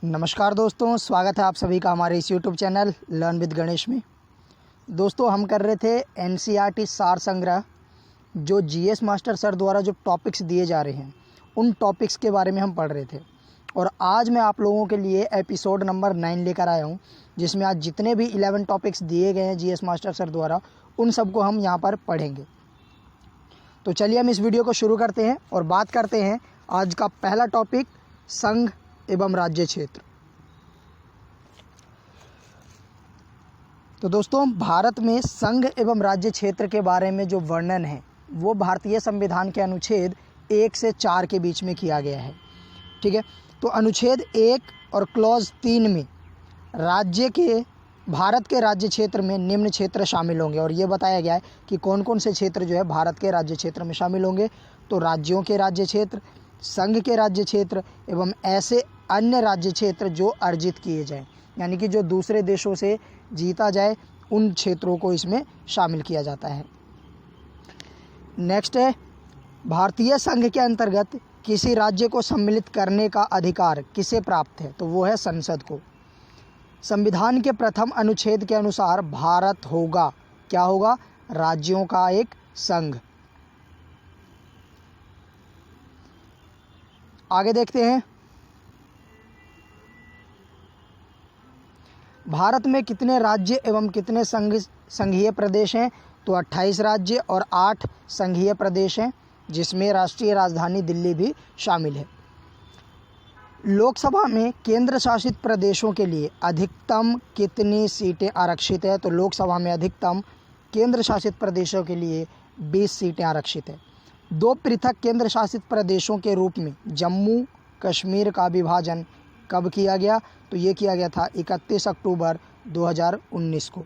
नमस्कार दोस्तों, स्वागत है आप सभी का हमारे इस YouTube channel learn with Ganesh में। दोस्तों, हम कर रहे थे एनसीईआरटी सार संग्रह। जो जीएस मास्टर सर द्वारा जो टॉपिक्स दिए जा रहे हैं उन टॉपिक्स के बारे में हम पढ़ रहे थे। और आज मैं आप लोगों के लिए एपिसोड नंबर 9 लेकर आया हूं, जिसमें आज जितने भी 11 टॉपिक्स दिए गए हैं जीएस मास्टर सर द्वारा उन सबको हम यहाँ पर पढ़ेंगे। तो चलिए हम इस वीडियो को शुरू करते हैं और बात करते हैं आज का पहला टॉपिक, संघ एवं राज्य क्षेत्र। तो दोस्तों, भारत में संघ एवं राज्य क्षेत्र के बारे में जो वर्णन है वो भारतीय संविधान के अनुच्छेद 1 से 4 के बीच में किया गया है। ठीक है, तो अनुच्छेद 1 और क्लॉज 3 में भारत के राज्य क्षेत्र में निम्न क्षेत्र शामिल होंगे, और ये बताया गया है कि कौन कौन से क्षेत्र जो है भारत के राज्य क्षेत्र में शामिल होंगे। तो राज्यों के राज्य क्षेत्र, संघ के राज्य क्षेत्र एवं ऐसे अन्य राज्य क्षेत्र जो अर्जित किए जाएं, यानी कि जो दूसरे देशों से जीता जाए, उन क्षेत्रों को इसमें शामिल किया जाता है। नेक्स्ट है, भारतीय संघ के अंतर्गत किसी राज्य को सम्मिलित करने का अधिकार किसे प्राप्त है? तो वो है संसद को। संविधान के प्रथम अनुच्छेद के अनुसार भारत होगा, क्या होगा? राज्यों का एक संघ। आगे देखते हैं, भारत में कितने राज्य एवं कितने संघीय प्रदेश हैं? तो 28 राज्य और 8 संघीय प्रदेश हैं, जिसमें राष्ट्रीय राजधानी दिल्ली भी शामिल है। लोकसभा में केंद्र शासित प्रदेशों के लिए अधिकतम कितनी सीटें आरक्षित है? तो लोकसभा में अधिकतम केंद्र शासित प्रदेशों के लिए 20 सीटें आरक्षित है। 2 पृथक केंद्र शासित प्रदेशों के रूप में जम्मू कश्मीर का विभाजन कब किया गया? तो ये किया गया था 31 अक्टूबर 2019 को।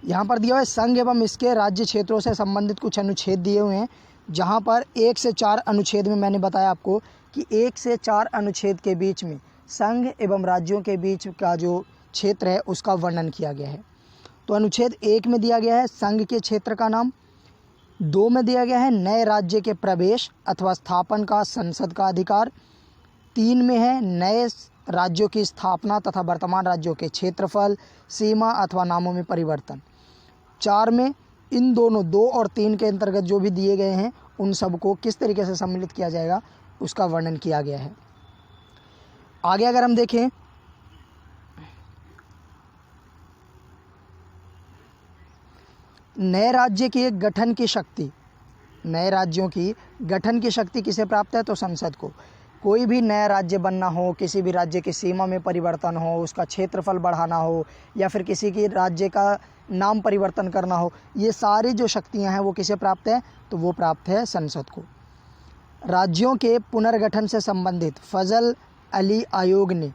यहाँ पर दिया हुआ है संघ एवं इसके राज्य क्षेत्रों से संबंधित कुछ अनुच्छेद दिए हुए हैं, जहाँ पर 1 से 4 अनुच्छेद में मैंने बताया आपको कि 1 से 4 अनुच्छेद के बीच में संघ एवं राज्यों के बीच का जो क्षेत्र है उसका वर्णन किया गया है। तो अनुच्छेद 1 में दिया गया है संघ के क्षेत्र का नाम, 2 में दिया गया है नए राज्य के प्रवेश अथवा स्थापन का संसद का अधिकार, 3 में है नए राज्यों की स्थापना तथा वर्तमान राज्यों के क्षेत्रफल, सीमा अथवा नामों में परिवर्तन, 4 में इन दोनों 2 और 3 के अंतर्गत जो भी दिए गए हैं उन सबको किस तरीके से सम्मिलित किया जाएगा उसका वर्णन किया गया है। आगे अगर हम देखें, नए राज्य के गठन की शक्ति, नए राज्यों की गठन की शक्ति किसे प्राप्त है? तो संसद को। कोई भी नया राज्य बनना हो, किसी भी राज्य की सीमा में परिवर्तन हो, उसका क्षेत्रफल बढ़ाना हो, या फिर किसी की राज्य का नाम परिवर्तन करना हो, ये सारी जो शक्तियां हैं वो किसे प्राप्त है? तो वो प्राप्त है संसद को। राज्यों के पुनर्गठन से संबंधित फजल अली आयोग ने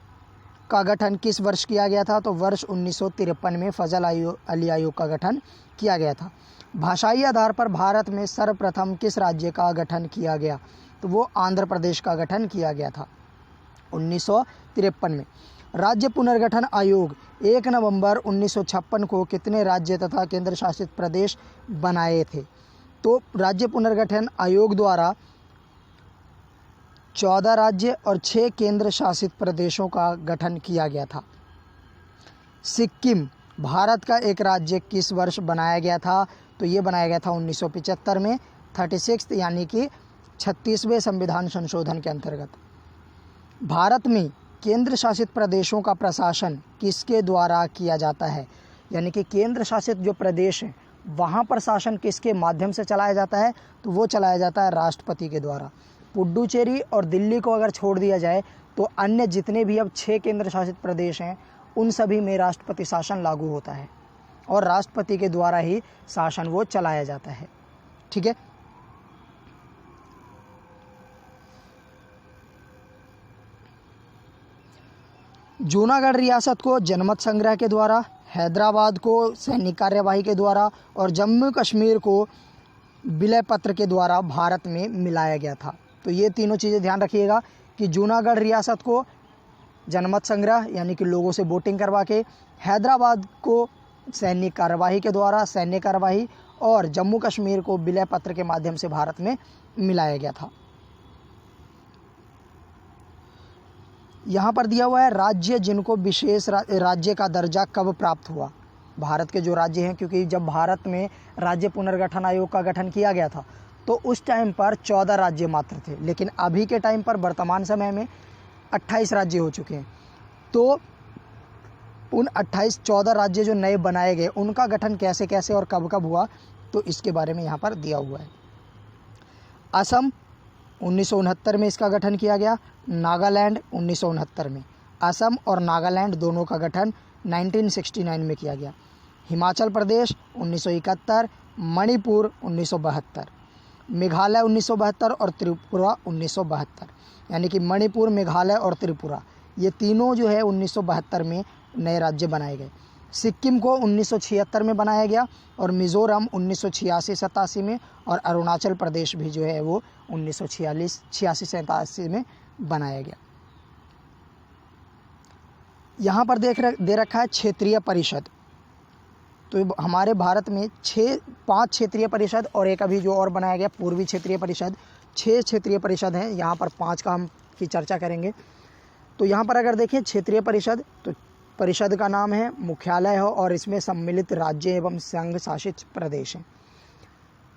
का गठन किस वर्ष किया गया था? तो वर्ष 1953 में फजल अली आयोग का गठन किया गया था। भाषाई आधार पर भारत में सर्वप्रथम किस राज्य का गठन किया गया? तो वो आंध्र प्रदेश का गठन किया गया था 1953 में। राज्य पुनर्गठन आयोग 1 नवंबर 1956 को कितने राज्य तथा केंद्र शासित प्रदेश बनाए थे? तो राज्य पुनर्गठन आयोग द्वारा 14 राज्य और 6 केंद्र शासित प्रदेशों का गठन किया गया था। सिक्किम भारत का एक राज्य किस वर्ष बनाया गया था? तो ये बनाया गया था 1975 में, 36 यानी कि 36वें संविधान संशोधन के अंतर्गत। भारत में केंद्र शासित प्रदेशों का प्रशासन किसके द्वारा किया जाता है? यानी कि केंद्र शासित जो प्रदेश हैं वहाँ पर शासन किसके माध्यम से चलाया जाता है? तो वो चलाया जाता है राष्ट्रपति के द्वारा। पुडुचेरी और दिल्ली को अगर छोड़ दिया जाए तो अन्य जितने भी अब 6 केंद्र शासित प्रदेश हैं उन सभी में राष्ट्रपति शासन लागू होता है और राष्ट्रपति के द्वारा ही शासन वो चलाया जाता है। ठीक है, जूनागढ़ रियासत को जनमत संग्रह के द्वारा, हैदराबाद को सैनिक कार्यवाही के द्वारा और जम्मू कश्मीर को विलय पत्र के द्वारा भारत में मिलाया गया था। तो ये तीनों चीज़ें ध्यान रखिएगा कि जूनागढ़ रियासत को जनमत संग्रह यानी कि लोगों से वोटिंग करवा के, हैदराबाद को सैनिक कार्यवाही के द्वारा, सैन्य कार्यवाही, और जम्मू कश्मीर को विलय पत्र के माध्यम से भारत में मिलाया गया था। यहाँ पर दिया हुआ है राज्य जिनको विशेष राज्य का दर्जा कब प्राप्त हुआ। भारत के जो राज्य हैं, क्योंकि जब भारत में राज्य पुनर्गठन आयोग का गठन किया गया था तो उस टाइम पर 14 राज्य मात्र थे, लेकिन अभी के टाइम पर वर्तमान समय में 28 राज्य हो चुके हैं। तो उन 14 राज्य जो नए बनाए गए उनका गठन कैसे कैसे और कब कब हुआ, तो इसके बारे में यहाँ पर दिया हुआ है। असम 1969 में इसका गठन किया गया। नागालैंड 1969 में। असम और नागालैंड दोनों का गठन 1969 में किया गया। हिमाचल प्रदेश 1971, मणिपुर 1972, मेघालय 1972 और त्रिपुरा 1972। यानी कि मणिपुर, मेघालय और त्रिपुरा ये तीनों जो है 1972 में नए राज्य बनाए गए। सिक्किम को 1976 में बनाया गया और मिज़ोरम 1986-87 में, और अरुणाचल प्रदेश भी जो है वो 1986-87 में बनाया गया। यहाँ पर दे रखा है क्षेत्रीय परिषद। तो हमारे भारत में 5 क्षेत्रीय परिषद और एक अभी जो और बनाया गया पूर्वी क्षेत्रीय परिषद, 6 क्षेत्रीय परिषद हैं। यहाँ पर 5 का हम की चर्चा करेंगे। तो यहाँ पर अगर देखें क्षेत्रीय परिषद, तो परिषद का नाम है, मुख्यालय हो और इसमें सम्मिलित राज्य एवं संघ शासित प्रदेश हैं।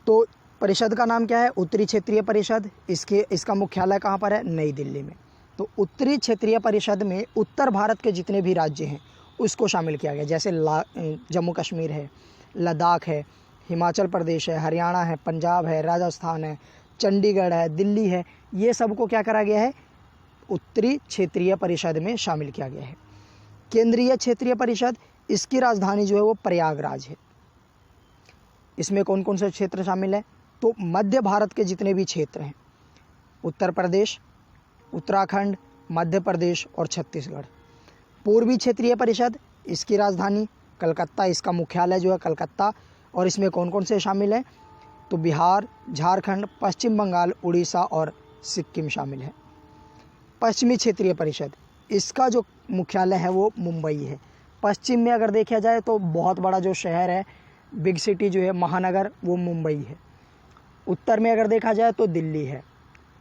तो परिषद का नाम क्या है? उत्तरी क्षेत्रीय परिषद। इसका मुख्यालय कहाँ पर है? नई दिल्ली में। तो उत्तरी क्षेत्रीय परिषद में उत्तर भारत के जितने भी राज्य हैं उसको शामिल किया गया, जैसे जम्मू कश्मीर है, लद्दाख है, हिमाचल प्रदेश है, हरियाणा है, पंजाब है, राजस्थान है, चंडीगढ़ है, दिल्ली है। ये सबको क्या करा गया है? उत्तरी क्षेत्रीय परिषद में शामिल किया गया है। केंद्रीय क्षेत्रीय परिषद, इसकी राजधानी जो है वो प्रयागराज है। इसमें कौन कौन से क्षेत्र शामिल है? तो मध्य भारत के जितने भी क्षेत्र हैं, उत्तर प्रदेश, उत्तराखंड, मध्य प्रदेश और छत्तीसगढ़। पूर्वी क्षेत्रीय परिषद, इसकी राजधानी कलकत्ता, इसका मुख्यालय जो है कलकत्ता, और इसमें कौन कौन से शामिल हैं? तो बिहार, झारखंड, पश्चिम बंगाल, उड़ीसा और सिक्किम शामिल है। पश्चिमी क्षेत्रीय परिषद, इसका जो मुख्यालय है वो मुंबई है। पश्चिम में अगर देखा जाए तो बहुत बड़ा जो शहर है, बिग सिटी जो है, महानगर, वो मुंबई है। उत्तर में अगर देखा जाए तो दिल्ली है।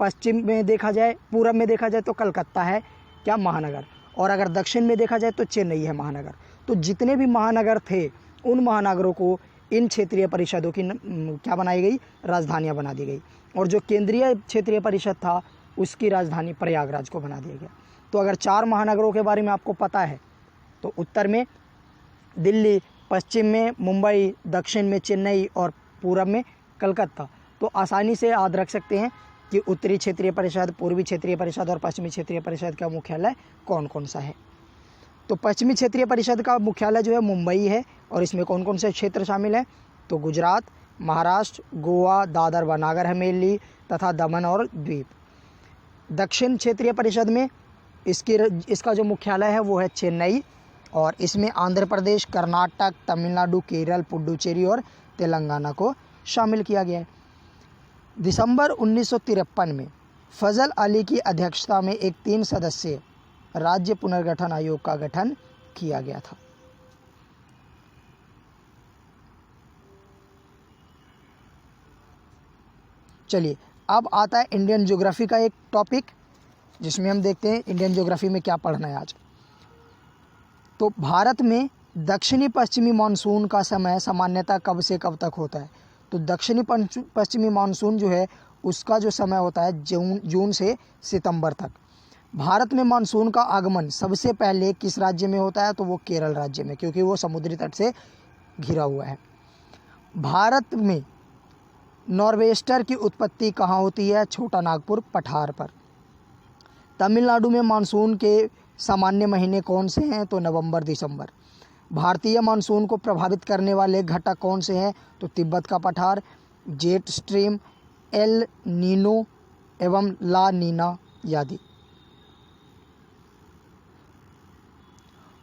पश्चिम में देखा जाए, पूरब में देखा जाए तो कलकत्ता है क्या, महानगर, और अगर दक्षिण में देखा जाए तो चेन्नई है, महानगर। तो जितने भी महानगर थे उन महानगरों को इन क्षेत्रीय परिषदों की क्या बनाई गई? राजधानियाँ बना दी गई। और जो केंद्रीय क्षेत्रीय परिषद था उसकी राजधानी प्रयागराज को बना दिया गया। तो अगर 4 महानगरों के बारे में आपको पता है तो उत्तर में दिल्ली, पश्चिम में मुंबई, दक्षिण में चेन्नई और पूरब में कलकत्ता, तो आसानी से याद रख सकते हैं कि उत्तरी क्षेत्रीय परिषद, पूर्वी क्षेत्रीय परिषद और पश्चिमी क्षेत्रीय परिषद का मुख्यालय कौन कौन सा है। तो पश्चिमी क्षेत्रीय परिषद का मुख्यालय जो है मुंबई है, और इसमें कौन कौन से क्षेत्र शामिल हैं? तो गुजरात, महाराष्ट्र, गोवा, दादर व नागर हवेली तथा दमन और द्वीप। दक्षिण क्षेत्रीय परिषद में इसका जो मुख्यालय है वो है चेन्नई, और इसमें आंध्र प्रदेश, कर्नाटक, तमिलनाडु, केरल, पुडुचेरी और तेलंगाना को शामिल किया गया है। दिसंबर 1953 में फजल अली की अध्यक्षता में एक 3 सदस्यीय राज्य पुनर्गठन आयोग का गठन किया गया था। चलिए, अब आता है इंडियन ज्योग्राफी का एक टॉपिक, जिसमें हम देखते हैं इंडियन ज्योग्राफी में क्या पढ़ना है आज। तो भारत में दक्षिणी पश्चिमी मानसून का समय सामान्यतः कब से कब तक होता है? तो दक्षिणी पश्चिमी मानसून जो है उसका जो समय होता है जून से सितंबर तक। भारत में मानसून का आगमन सबसे पहले किस राज्य में होता है? तो वो केरल राज्य में, क्योंकि वो समुद्री तट से घिरा हुआ है। भारत में नॉर्वेस्टर की उत्पत्ति कहाँ होती है? छोटा नागपुर पठार पर। तमिलनाडु में मानसून के सामान्य महीने कौन से हैं? तो नवंबर, दिसंबर। भारतीय मानसून को प्रभावित करने वाले घटक कौन से हैं? तो तिब्बत का पठार, जेट स्ट्रीम, एल नीनो एवं ला नीना आदि।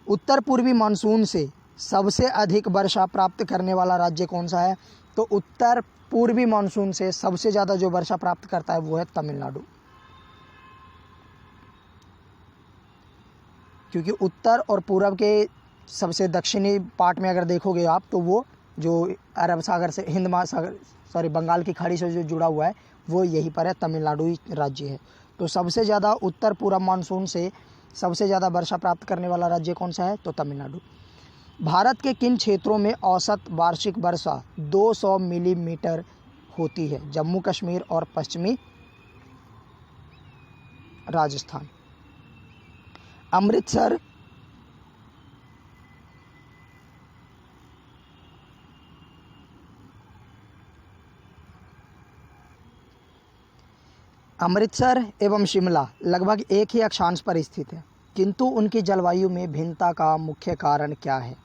उत्तर पूर्वी मानसून से सबसे अधिक वर्षा प्राप्त करने वाला राज्य कौन सा है? तो उत्तर पूर्वी मानसून से सबसे ज़्यादा जो वर्षा प्राप्त करता है वो है तमिलनाडु, क्योंकि उत्तर और पूरब के सबसे दक्षिणी पार्ट में अगर देखोगे आप तो वो जो अरब सागर से हिंद महासागर बंगाल की खाड़ी से जो जुड़ा हुआ है वो यहीं पर है, तमिलनाडु ही राज्य है। तो सबसे ज़्यादा उत्तर पूर्व मानसून से सबसे ज़्यादा वर्षा प्राप्त करने वाला राज्य कौन सा है? तो तमिलनाडु। भारत के किन क्षेत्रों में औसत वार्षिक वर्षा 200 मिलीमीटर होती है? जम्मू कश्मीर और पश्चिमी राजस्थान। अमृतसर एवं शिमला लगभग एक ही अक्षांश पर स्थित है, किंतु उनकी जलवायु में भिन्नता का मुख्य कारण क्या है?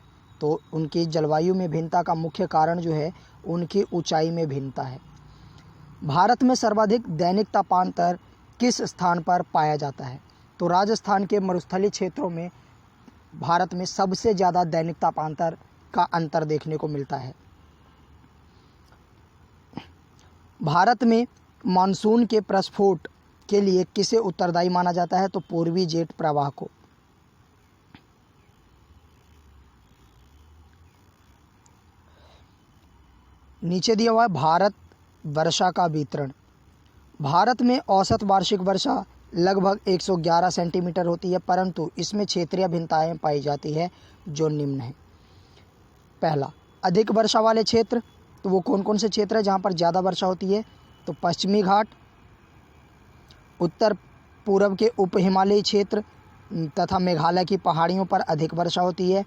तो उनकी जलवायु में भिन्नता का मुख्य कारण जो है उनकी ऊंचाई में भिन्नता है। भारत में सर्वाधिक दैनिक तापांतर किस स्थान पर पाया जाता है? तो राजस्थान के मरुस्थलीय क्षेत्रों में भारत में सबसे ज़्यादा दैनिक तापांतर का अंतर देखने को मिलता है। भारत में मानसून के प्रस्फोट के लिए किसे उत्तरदायी माना जाता है? तो पूर्वी जेट प्रवाह को। नीचे दिया हुआ है भारत वर्षा का वितरण। भारत में औसत वार्षिक वर्षा लगभग 111 सेंटीमीटर होती है, परंतु इसमें क्षेत्रीय भिन्नताएं पाई जाती है जो निम्न है। पहला, अधिक वर्षा वाले क्षेत्र। तो वो कौन कौन से क्षेत्र है जहाँ पर ज़्यादा वर्षा होती है? तो पश्चिमी घाट, उत्तर पूर्व के उप हिमालयी क्षेत्र तथा मेघालय की पहाड़ियों पर अधिक वर्षा होती है।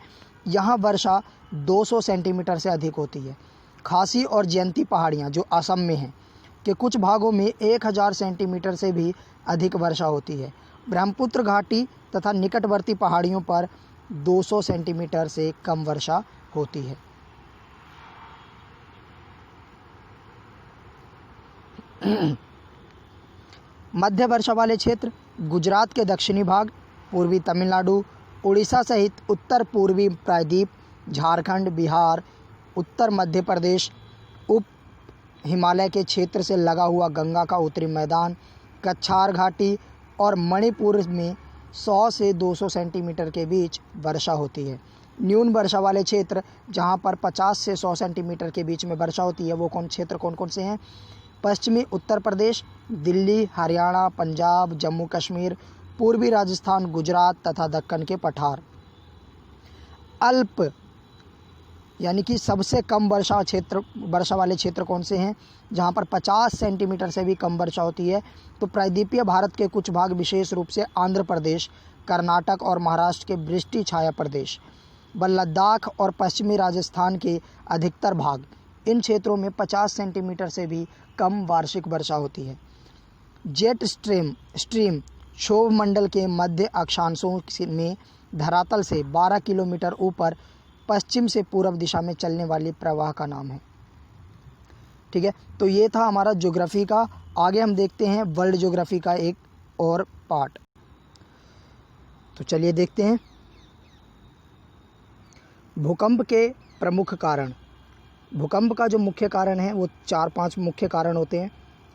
यहाँ वर्षा 200 सेंटीमीटर से अधिक होती है। खासी और जयंती पहाड़ियाँ जो असम में हैं के कुछ भागों में 1000 सेंटीमीटर से भी अधिक वर्षा होती है। ब्रह्मपुत्र घाटी तथा निकटवर्ती पहाड़ियों पर 200 सेंटीमीटर से कम वर्षा होती है। मध्य वर्षा वाले क्षेत्र गुजरात के दक्षिणी भाग, पूर्वी तमिलनाडु, उड़ीसा सहित उत्तर पूर्वी प्रायद्वीप, झारखंड, बिहार, उत्तर मध्य प्रदेश, उप हिमालय के क्षेत्र से लगा हुआ गंगा का उत्तरी मैदान, कच्छार घाटी और मणिपुर में 100 से 200 सेंटीमीटर के बीच वर्षा होती है। न्यून वर्षा वाले क्षेत्र जहां पर 50 से 100 सेंटीमीटर के बीच में वर्षा होती है वो कौन कौन से हैं? पश्चिमी उत्तर प्रदेश, दिल्ली, हरियाणा, पंजाब, जम्मू कश्मीर, पूर्वी राजस्थान, गुजरात तथा दक्कन के पठार। अल्प यानी कि सबसे कम वर्षा वाले क्षेत्र कौन से हैं जहां पर 50 सेंटीमीटर से भी कम वर्षा होती है? तो प्रायद्वीपीय भारत के कुछ भाग, विशेष रूप से आंध्र प्रदेश, कर्नाटक और महाराष्ट्र के वृष्टि छाया प्रदेश, व लद्दाख और पश्चिमी राजस्थान के अधिकतर भाग, इन क्षेत्रों में 50 सेंटीमीटर से भी कम वार्षिक वर्षा होती है। जेट स्ट्रीम क्षोभ मंडल के मध्य अक्षांशों में धरातल से 12 किलोमीटर ऊपर पश्चिम से पूर्व दिशा में चलने वाली प्रवाह का नाम है। ठीक है, तो ये था हमारा ज्योग्राफी का। आगे हम देखते हैं वर्ल्ड ज्योग्राफी का एक और पार्ट। तो चलिए देखते हैं भूकंप के प्रमुख कारण। भूकंप का जो मुख्य कारण है वो 4-5 मुख्य कारण होते हैं।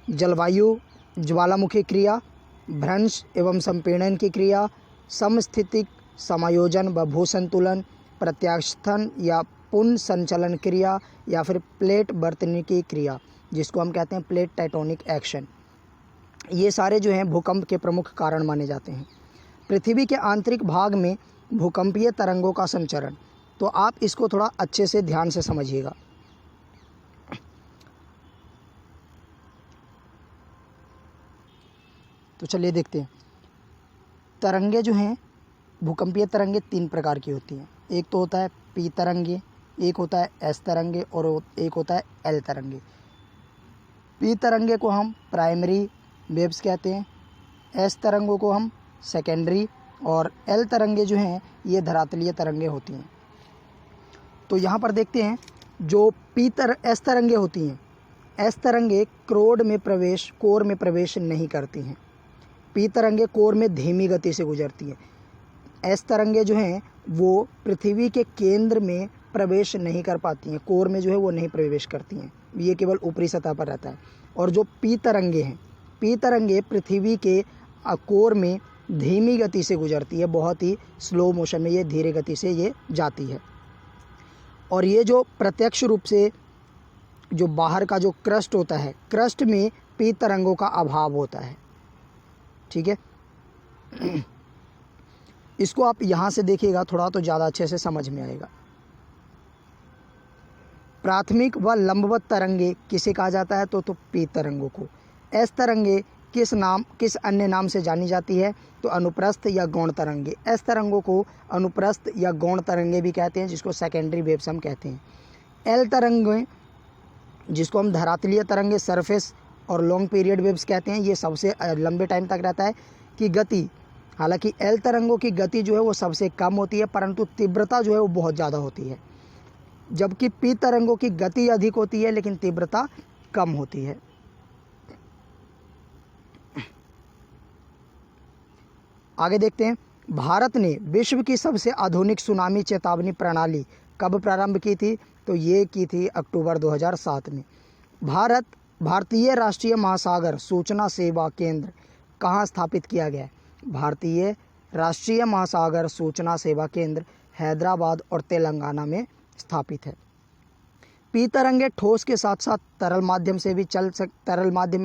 जलवायु, ज्वालामुखी क्रिया, भ्रंश एवं संपीड़न की क्रिया, समस्थितिक समायोजन व भूसंतुलन, प्रत्यास्थन या पुनः संचलन क्रिया, या फिर प्लेट बर्तनी की क्रिया जिसको हम कहते हैं प्लेट टेक्टोनिक एक्शन। ये सारे जो हैं भूकंप के प्रमुख कारण माने जाते हैं। पृथ्वी के आंतरिक भाग में भूकंपीय तरंगों का संचरण। तो आप इसको थोड़ा अच्छे से ध्यान से समझिएगा। तो चलिए देखते हैं। तरंगे जो हैं भूकंपीय तरंगे 3 प्रकार की होती हैं। एक तो होता है पी तरंगे, एक होता है एस तरंगे और एक होता है एल तरंगे। पी तरंगे को हम प्राइमरी वेव्स कहते हैं, एस तरंगों को हम सेकेंडरी, और एल तरंगे जो हैं ये धरातलीय तरंगे होती हैं। तो यहाँ पर देखते हैं जो एस तरंगे होती हैं, एस तरंगे कोर में प्रवेश नहीं करती हैं। पी तरंगे कोर में धीमी गति से गुजरती हैं। एस तरंगे जो हैं वो पृथ्वी के केंद्र में प्रवेश नहीं कर पाती हैं, कोर में जो है वो नहीं प्रवेश करती हैं, ये केवल ऊपरी सतह पर रहता है। और जो पी तरंगे हैं, पी तरंगे पृथ्वी के कोर में धीमी गति से गुजरती है, बहुत ही स्लो मोशन में ये धीरे गति से ये जाती है। और ये जो प्रत्यक्ष रूप से जो बाहर का जो क्रस्ट होता है, क्रस्ट में पी तरंगों का अभाव होता है। ठीक है, इसको आप यहाँ से देखिएगा थोड़ा तो ज़्यादा अच्छे से समझ में आएगा। प्राथमिक व लंबवत तरंगे किसे कहा जाता है? तो पी तरंगों को। एस तरंगे किस अन्य नाम से जानी जाती है? तो अनुप्रस्थ या गौण तरंगे। एस तरंगों को अनुप्रस्थ या गौण तरंगे भी कहते हैं, जिसको सेकेंडरी वेव्स हम कहते हैं। एल तरंगे, जिसको हम धरातलीय तरंगे, सरफेस और लॉन्ग पीरियड वेव्स कहते हैं, ये सबसे लंबे टाइम तक रहता है कि गति। हालांकि एल तरंगों की गति जो है वो सबसे कम होती है, परंतु तीव्रता जो है वो बहुत ज़्यादा होती है, जबकि पी तरंगों की गति अधिक होती है लेकिन तीव्रता कम होती है। आगे देखते हैं, भारत ने विश्व की सबसे आधुनिक सुनामी चेतावनी प्रणाली कब प्रारंभ की थी? तो ये की थी अक्टूबर 2007 में। भारतीय राष्ट्रीय महासागर सूचना सेवा केंद्र कहाँ स्थापित किया गया है? भारतीय राष्ट्रीय महासागर सूचना सेवा केंद्र हैदराबाद और तेलंगाना में स्थापित है। पी तरंगे ठोस के साथ साथ तरल माध्यम में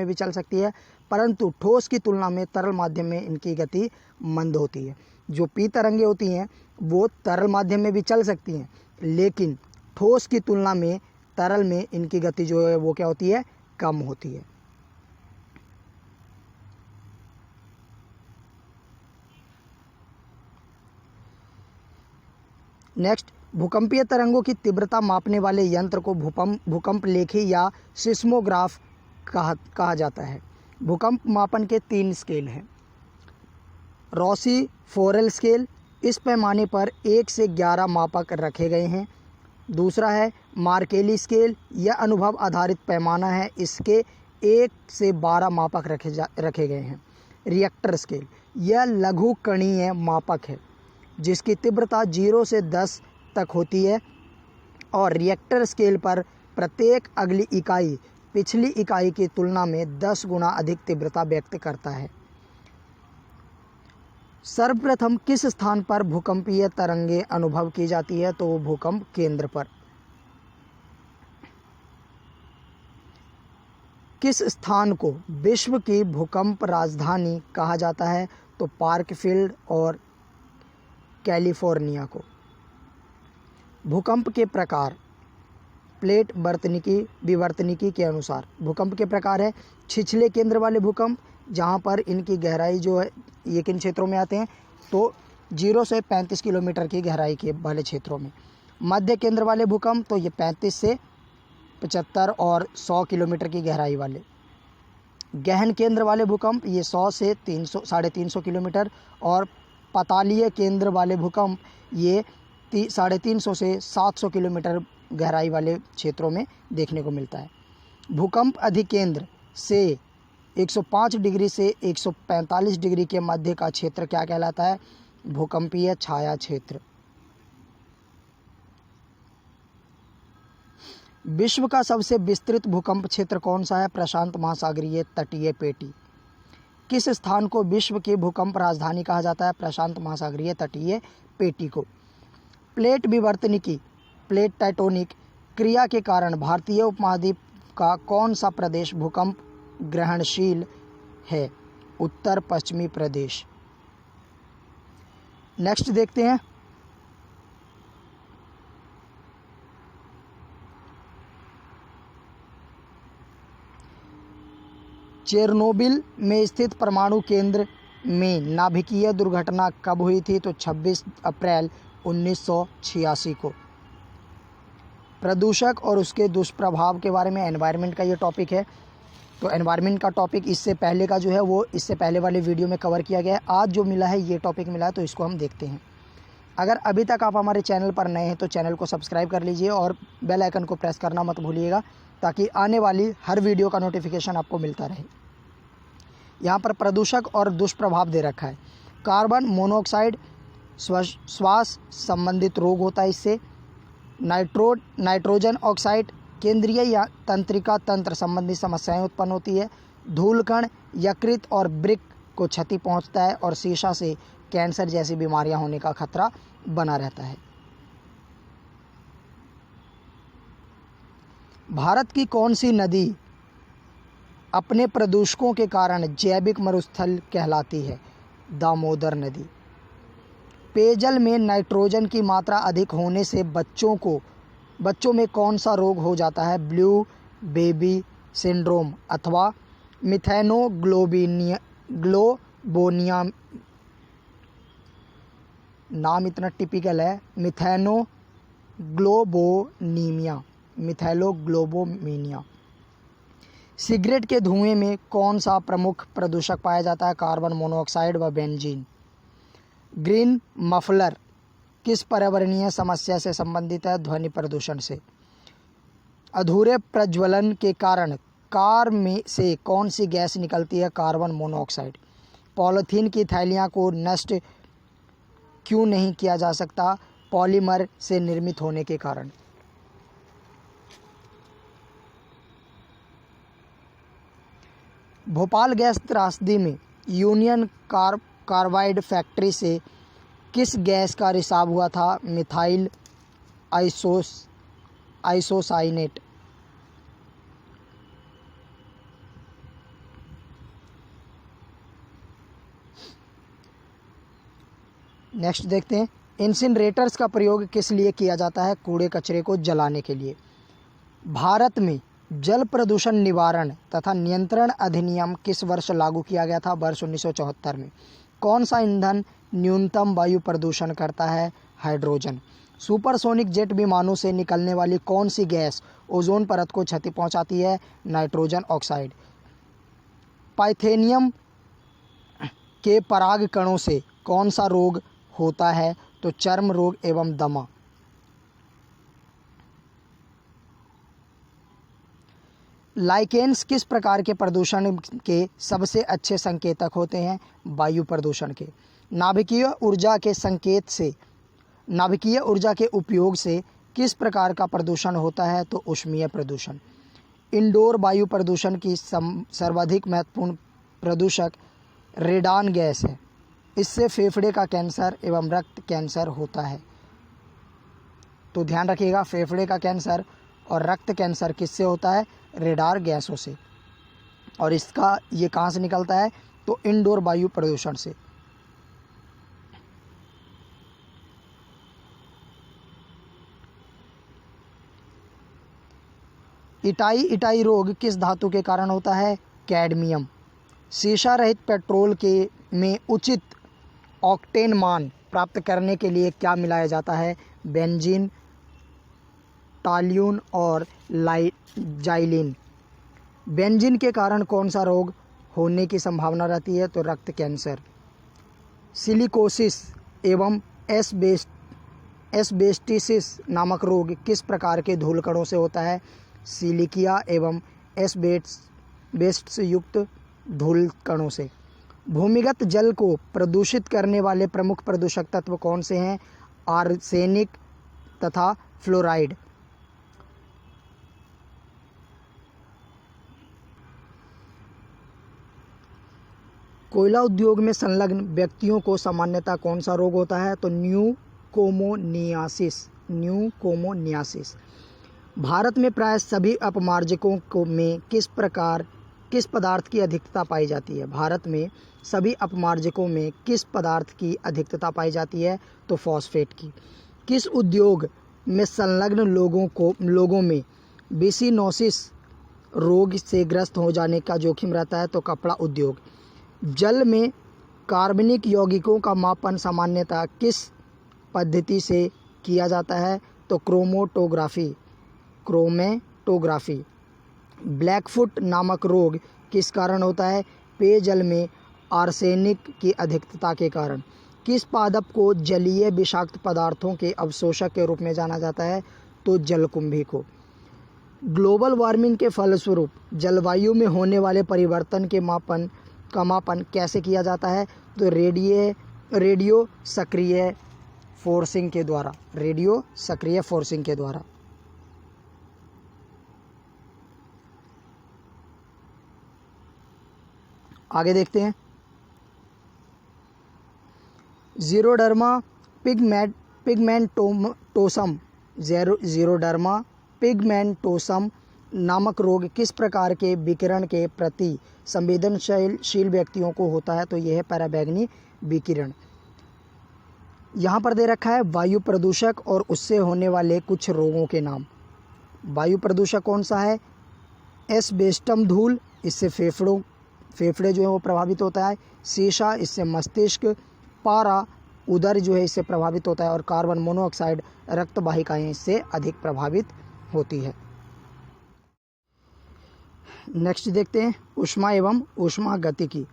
भी चल सकती है, परंतु ठोस की तुलना में तरल माध्यम में इनकी गति मंद होती है। जो पी तरंगे होती हैं वो तरल माध्यम में भी चल सकती हैं, लेकिन ठोस की तुलना में तरल में इनकी गति जो है वो क्या होती है? कम होती है। नेक्स्ट, भूकंपीय तरंगों की तीव्रता मापने वाले यंत्र को भूकंप लेखी या सिस्मोग्राफ कहा जाता है। भूकंप मापन के 3 स्केल हैं। रॉसी फोरेल स्केल, इस पैमाने पर 1 से 11 मापक रखे गए हैं। दूसरा है मार्केली स्केल, यह अनुभव आधारित पैमाना है, इसके 1 से 12 मापक रखे गए हैं। रिएक्टर स्केल, यह लघु कणीय मापक है जिसकी तीव्रता 0 से 10 तक होती है, और रिएक्टर स्केल पर प्रत्येक अगली इकाई पिछली इकाई की तुलना में 10 गुना अधिक तीव्रता व्यक्त करता है। सर्वप्रथम किस स्थान पर भूकंपीय तरंगे अनुभव की जाती है? तो भूकंप केंद्र पर। किस स्थान को विश्व की भूकंप राजधानी कहा जाता है? तो पार्कफील्ड और कैलिफोर्निया को। भूकंप के प्रकार, प्लेट विवर्तनिकी के अनुसार भूकंप के प्रकार है। छिछले केंद्र वाले भूकंप, जहाँ पर इनकी गहराई जो है ये किन क्षेत्रों में आते हैं? तो 0 से 35 किलोमीटर की गहराई के वाले क्षेत्रों में। मध्य केंद्र वाले भूकंप, तो ये 35 से 75 और 100 किलोमीटर की गहराई वाले। गहन केंद्र वाले भूकंप, ये 100 से 350 किलोमीटर। और पतालीय केंद्र वाले भूकंप, ये 350 से 700 किलोमीटर गहराई वाले क्षेत्रों में देखने को मिलता है। भूकंप अधिकेंद्र से 105 डिग्री से 145 डिग्री के मध्य का क्षेत्र क्या कहलाता है? भूकंपीय छाया क्षेत्र। विश्व का सबसे विस्तृत भूकंप क्षेत्र कौन सा है? प्रशांत महासागरीय तटीय पेटी। किस स्थान को विश्व की भूकंप राजधानी कहा जाता है? प्रशांत महासागरीय तटीय पेटी को। प्लेट विवर्तनिकी, प्लेट टेक्टोनिक क्रिया के कारण भारतीय उपमहाद्वीप का कौन सा प्रदेश भूकंप ग्रहणशील है? उत्तर पश्चिमी प्रदेश। नेक्स्ट देखते हैं, चेरनोबिल में स्थित परमाणु केंद्र में नाभिकीय दुर्घटना कब हुई थी? तो 26 अप्रैल 1986 को। प्रदूषक और उसके दुष्प्रभाव के बारे में, एनवायरनमेंट का ये टॉपिक है। तो एनवायरनमेंट का टॉपिक इससे पहले का जो है वो इससे पहले वाले वीडियो में कवर किया गया है। आज जो मिला है ये टॉपिक मिला है, तो इसको हम देखते हैं। अगर अभी तक आप हमारे चैनल पर नए हैं तो चैनल को सब्सक्राइब कर लीजिए और बेल आइकन को प्रेस करना मत भूलिएगा, ताकि आने वाली हर वीडियो का नोटिफिकेशन आपको मिलता रहे। यहाँ पर प्रदूषक और दुष्प्रभाव दे रखा है। कार्बन मोनोऑक्साइड, श्वास संबंधित रोग होता है इससे। नाइट्रोजन ऑक्साइड, केंद्रीय या तंत्रिका तंत्र संबंधी समस्याएं उत्पन्न होती है। धूलकण यकृत और वृक्क को क्षति पहुंचता है, और शीशा से कैंसर जैसी बीमारियां होने का खतरा बना रहता है। भारत की कौन सी नदी अपने प्रदूषकों के कारण जैविक मरुस्थल कहलाती है? दामोदर नदी। पेयजल में नाइट्रोजन की मात्रा अधिक होने से बच्चों में कौन सा रोग हो जाता है? ब्लू बेबी सिंड्रोम अथवा मिथैनोग्लोबोनिया। नाम इतना टिपिकल है, मिथैलोग्लोबोमीनिया। सिगरेट के धुएं में कौन सा प्रमुख प्रदूषक पाया जाता है? कार्बन मोनोऑक्साइड व बेंजीन। ग्रीन मफलर किस पर्यावरणीय समस्या से संबंधित है? ध्वनि प्रदूषण से। अधूरे प्रज्वलन के कारण कार में से कौन सी गैस निकलती है? Carbon monoxide. पॉलीथीन की थैलियाँ को नष्ट क्यों नहीं किया जा सकता? पॉलीमर से निर्मित होने के कारण। भोपाल गैस त्रासदी में यूनियन कार्बाइड फैक्ट्री से किस गैस का रिसाव हुआ था? Methyl isocyanate. नेक्स्ट देखते हैं, इंसिनरेटर्स का प्रयोग किस लिए किया जाता है? कूड़े कचरे को जलाने के लिए। भारत में जल प्रदूषण निवारण तथा नियंत्रण अधिनियम किस वर्ष लागू किया गया था? वर्ष 1974 में। कौन सा ईंधन न्यूनतम वायु प्रदूषण करता है? हाइड्रोजन। सुपरसोनिक जेट विमानों से निकलने वाली कौन सी गैस ओजोन परत को क्षति पहुंचाती है? Nitrogen oxide. पाइथेनियम के पराग कणों से कौन सा रोग होता है? तो चर्म रोग एवं दमा। लाइकेन्स किस प्रकार के प्रदूषण के सबसे अच्छे संकेतक होते हैं? वायु प्रदूषण के। नाभिकीय ऊर्जा के उपयोग से किस प्रकार का प्रदूषण होता है? तो ऊष्मीय प्रदूषण। इंडोर वायु प्रदूषण की सर्वाधिक महत्वपूर्ण प्रदूषक रेडान गैस है। इससे फेफड़े का कैंसर एवं रक्त कैंसर होता है। तो ध्यान रखिएगा, फेफड़े का कैंसर और रक्त कैंसर किससे होता है? रेडान गैसों से। और इसका ये कहाँ से निकलता है? तो इंडोर वायु प्रदूषण से। इटाई रोग किस धातु के कारण होता है? कैडमियम। शीशा रहित पेट्रोल में उचित ऑक्टेन मान प्राप्त करने के लिए क्या मिलाया जाता है? बेंजीन, टॉल्यून और जाइलिन। बेंजीन के कारण कौन सा रोग होने की संभावना रहती है? तो रक्त कैंसर। सिलिकोसिस एवं एस्बेस्टिसिस नामक रोग किस प्रकार के धूल कणों से होता है? सिलिकिया एवं एस्बेस्टस युक्त धूल कणों से। भूमिगत जल को प्रदूषित करने वाले प्रमुख प्रदूषक तत्व कौन से हैं? आर्सेनिक तथा फ्लोराइड। कोयला उद्योग में संलग्न व्यक्तियों को सामान्यतः कौन सा रोग होता है? तो न्यूकोमोनियासिस। भारत में प्राय सभी अपमार्जकों में किस पदार्थ की अधिकता पाई जाती है? भारत में सभी अपमार्जकों में किस पदार्थ की अधिकता पाई जाती है? तो फॉस्फेट की। किस उद्योग में संलग्न लोगों में बिसिनोसिस रोग से ग्रस्त हो जाने का जोखिम रहता है? तो कपड़ा उद्योग। जल में कार्बनिक यौगिकों का मापन सामान्यतः किस पद्धति से किया जाता है? तो क्रोमेटोग्राफी। ब्लैकफुट नामक रोग किस कारण होता है? पेयजल में आर्सेनिक की अधिकता के कारण। किस पादप को जलीय विषाक्त पदार्थों के अवशोषक के रूप में जाना जाता है? तो जलकुंभी को। ग्लोबल वार्मिंग के फलस्वरूप जलवायु में होने वाले परिवर्तन के मापन कैसे किया जाता है? तो रेडियो सक्रिय फोर्सिंग के द्वारा। आगे देखते हैं, जीरोडर्मा पिगमेंटोसम नामक रोग किस प्रकार के विकिरण के प्रति संवेदनशील व्यक्तियों को होता है? तो यह है पराबैंगनी विकिरण। यहाँ पर दे रखा है वायु प्रदूषक और उससे होने वाले कुछ रोगों के नाम। वायु प्रदूषक कौन सा है? एस्बेस्टम धूल, इससे फेफड़े जो है वो प्रभावित होता है। शीशा, इससे मस्तिष्क। पारा, उदर जो है इससे प्रभावित होता है। और कार्बन मोनोऑक्साइड, रक्त वाहिकाएँ इससे अधिक प्रभावित होती है। नेक्स्ट देखते हैं ऊष्मा एवं ऊष्मागतिकी।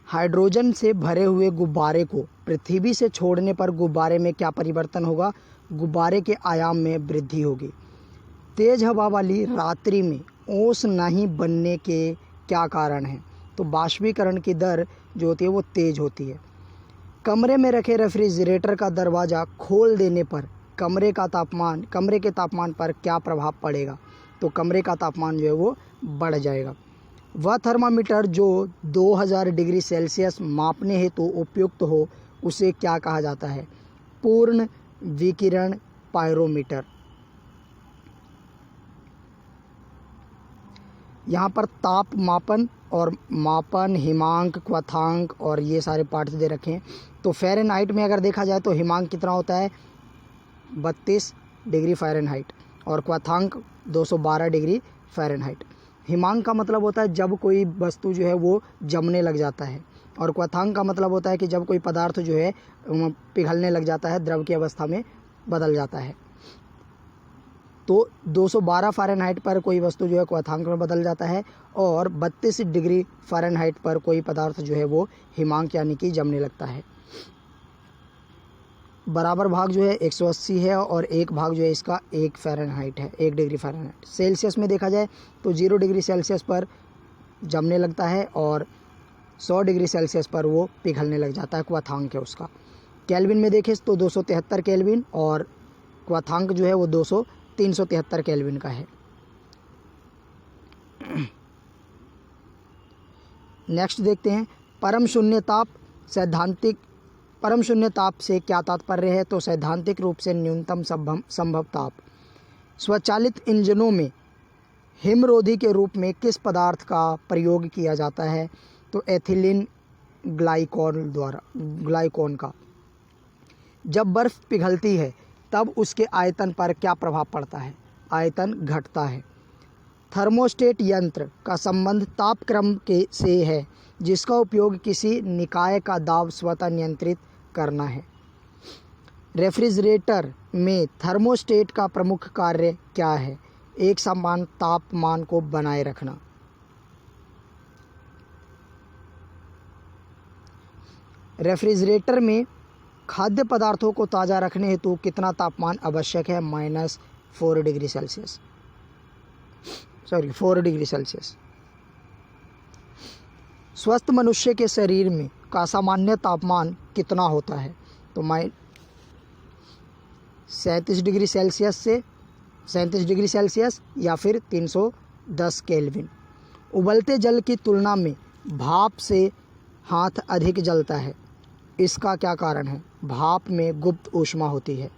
हाइड्रोजन से भरे हुए गुब्बारे को पृथ्वी से छोड़ने पर गुब्बारे में क्या परिवर्तन होगा? गुब्बारे के आयाम में वृद्धि होगी। तेज हवा वाली रात्रि में ओस नहीं बनने के क्या कारण हैं? तो बाष्पीकरण की दर जो होती है वो तेज होती है। कमरे में रखे रेफ्रिजरेटर का दरवाज़ा खोल देने पर कमरे के तापमान पर क्या प्रभाव पड़ेगा? तो कमरे का तापमान जो है वो बढ़ जाएगा। वह थर्मामीटर जो 2000 डिग्री सेल्सियस मापने हेतु उपयुक्त हो उसे क्या कहा जाता है? पूर्ण विकिरण पायरोमीटर। यहाँ पर ताप मापन और मापन, हिमांक, क्वथांक और ये सारे पार्ट्स दे रखे हैं। तो फ़ारेनहाइट में अगर देखा जाए तो हिमांक कितना होता है? 32 डिग्री फ़ारेनहाइट और क्वथांक 212 डिग्री फ़ारेनहाइट। हिमांक का मतलब होता है जब कोई वस्तु जो है वो जमने लग जाता है, और क्वथांक का मतलब होता है कि जब कोई पदार्थ जो है पिघलने लग जाता है, द्रव की अवस्था में बदल जाता है। तो 212 फ़ारेनहाइट पर कोई वस्तु जो है क्वथांक में बदल जाता है, और 32 डिग्री फ़ारेनहाइट पर कोई पदार्थ जो है वो हिमांक यानी कि जमने लगता है। बराबर भाग जो है 180 है और एक भाग जो है इसका 1 फ़ारेनहाइट है, 1 डिग्री फ़ारेनहाइट। सेल्सियस में देखा जाए तो 0 डिग्री सेल्सियस पर जमने लगता है और 100 डिग्री सेल्सियस पर वो पिघलने लग जाता है, क्वथांक है उसका। केल्विन में देखें तो 273 केल्विन और क्वथांक जो है वो 373 केल्विन का है। नेक्स्ट देखते हैं परम शून्य ताप से क्या तात्पर्य है? तो सैद्धांतिक रूप से न्यूनतम संभव ताप। स्वचालित इंजनों में हिमरोधी के रूप में किस पदार्थ का प्रयोग किया जाता है? तो एथिलीन ग्लाइकॉन का। जब बर्फ़ पिघलती है तब उसके आयतन पर क्या प्रभाव पड़ता है? आयतन घटता है। थर्मोस्टेट यंत्र का संबंध तापक्रम से है जिसका उपयोग किसी निकाय का दाब स्वतः नियंत्रित करना है। रेफ्रिजरेटर में थर्मोस्टेट का प्रमुख कार्य क्या है? एक समान तापमान को बनाए रखना। रेफ्रिजरेटर में खाद्य पदार्थों को ताज़ा रखने हेतु कितना तापमान आवश्यक है? -4 डिग्री सेल्सियस, 4 डिग्री सेल्सियस। स्वस्थ मनुष्य के शरीर में का सामान्य तापमान कितना होता है? तो 37 डिग्री सेल्सियस या फिर 310 केल्विन। उबलते जल की तुलना में भाप से हाथ अधिक जलता है, इसका क्या कारण है? भाप में गुप्त ऊष्मा होती है।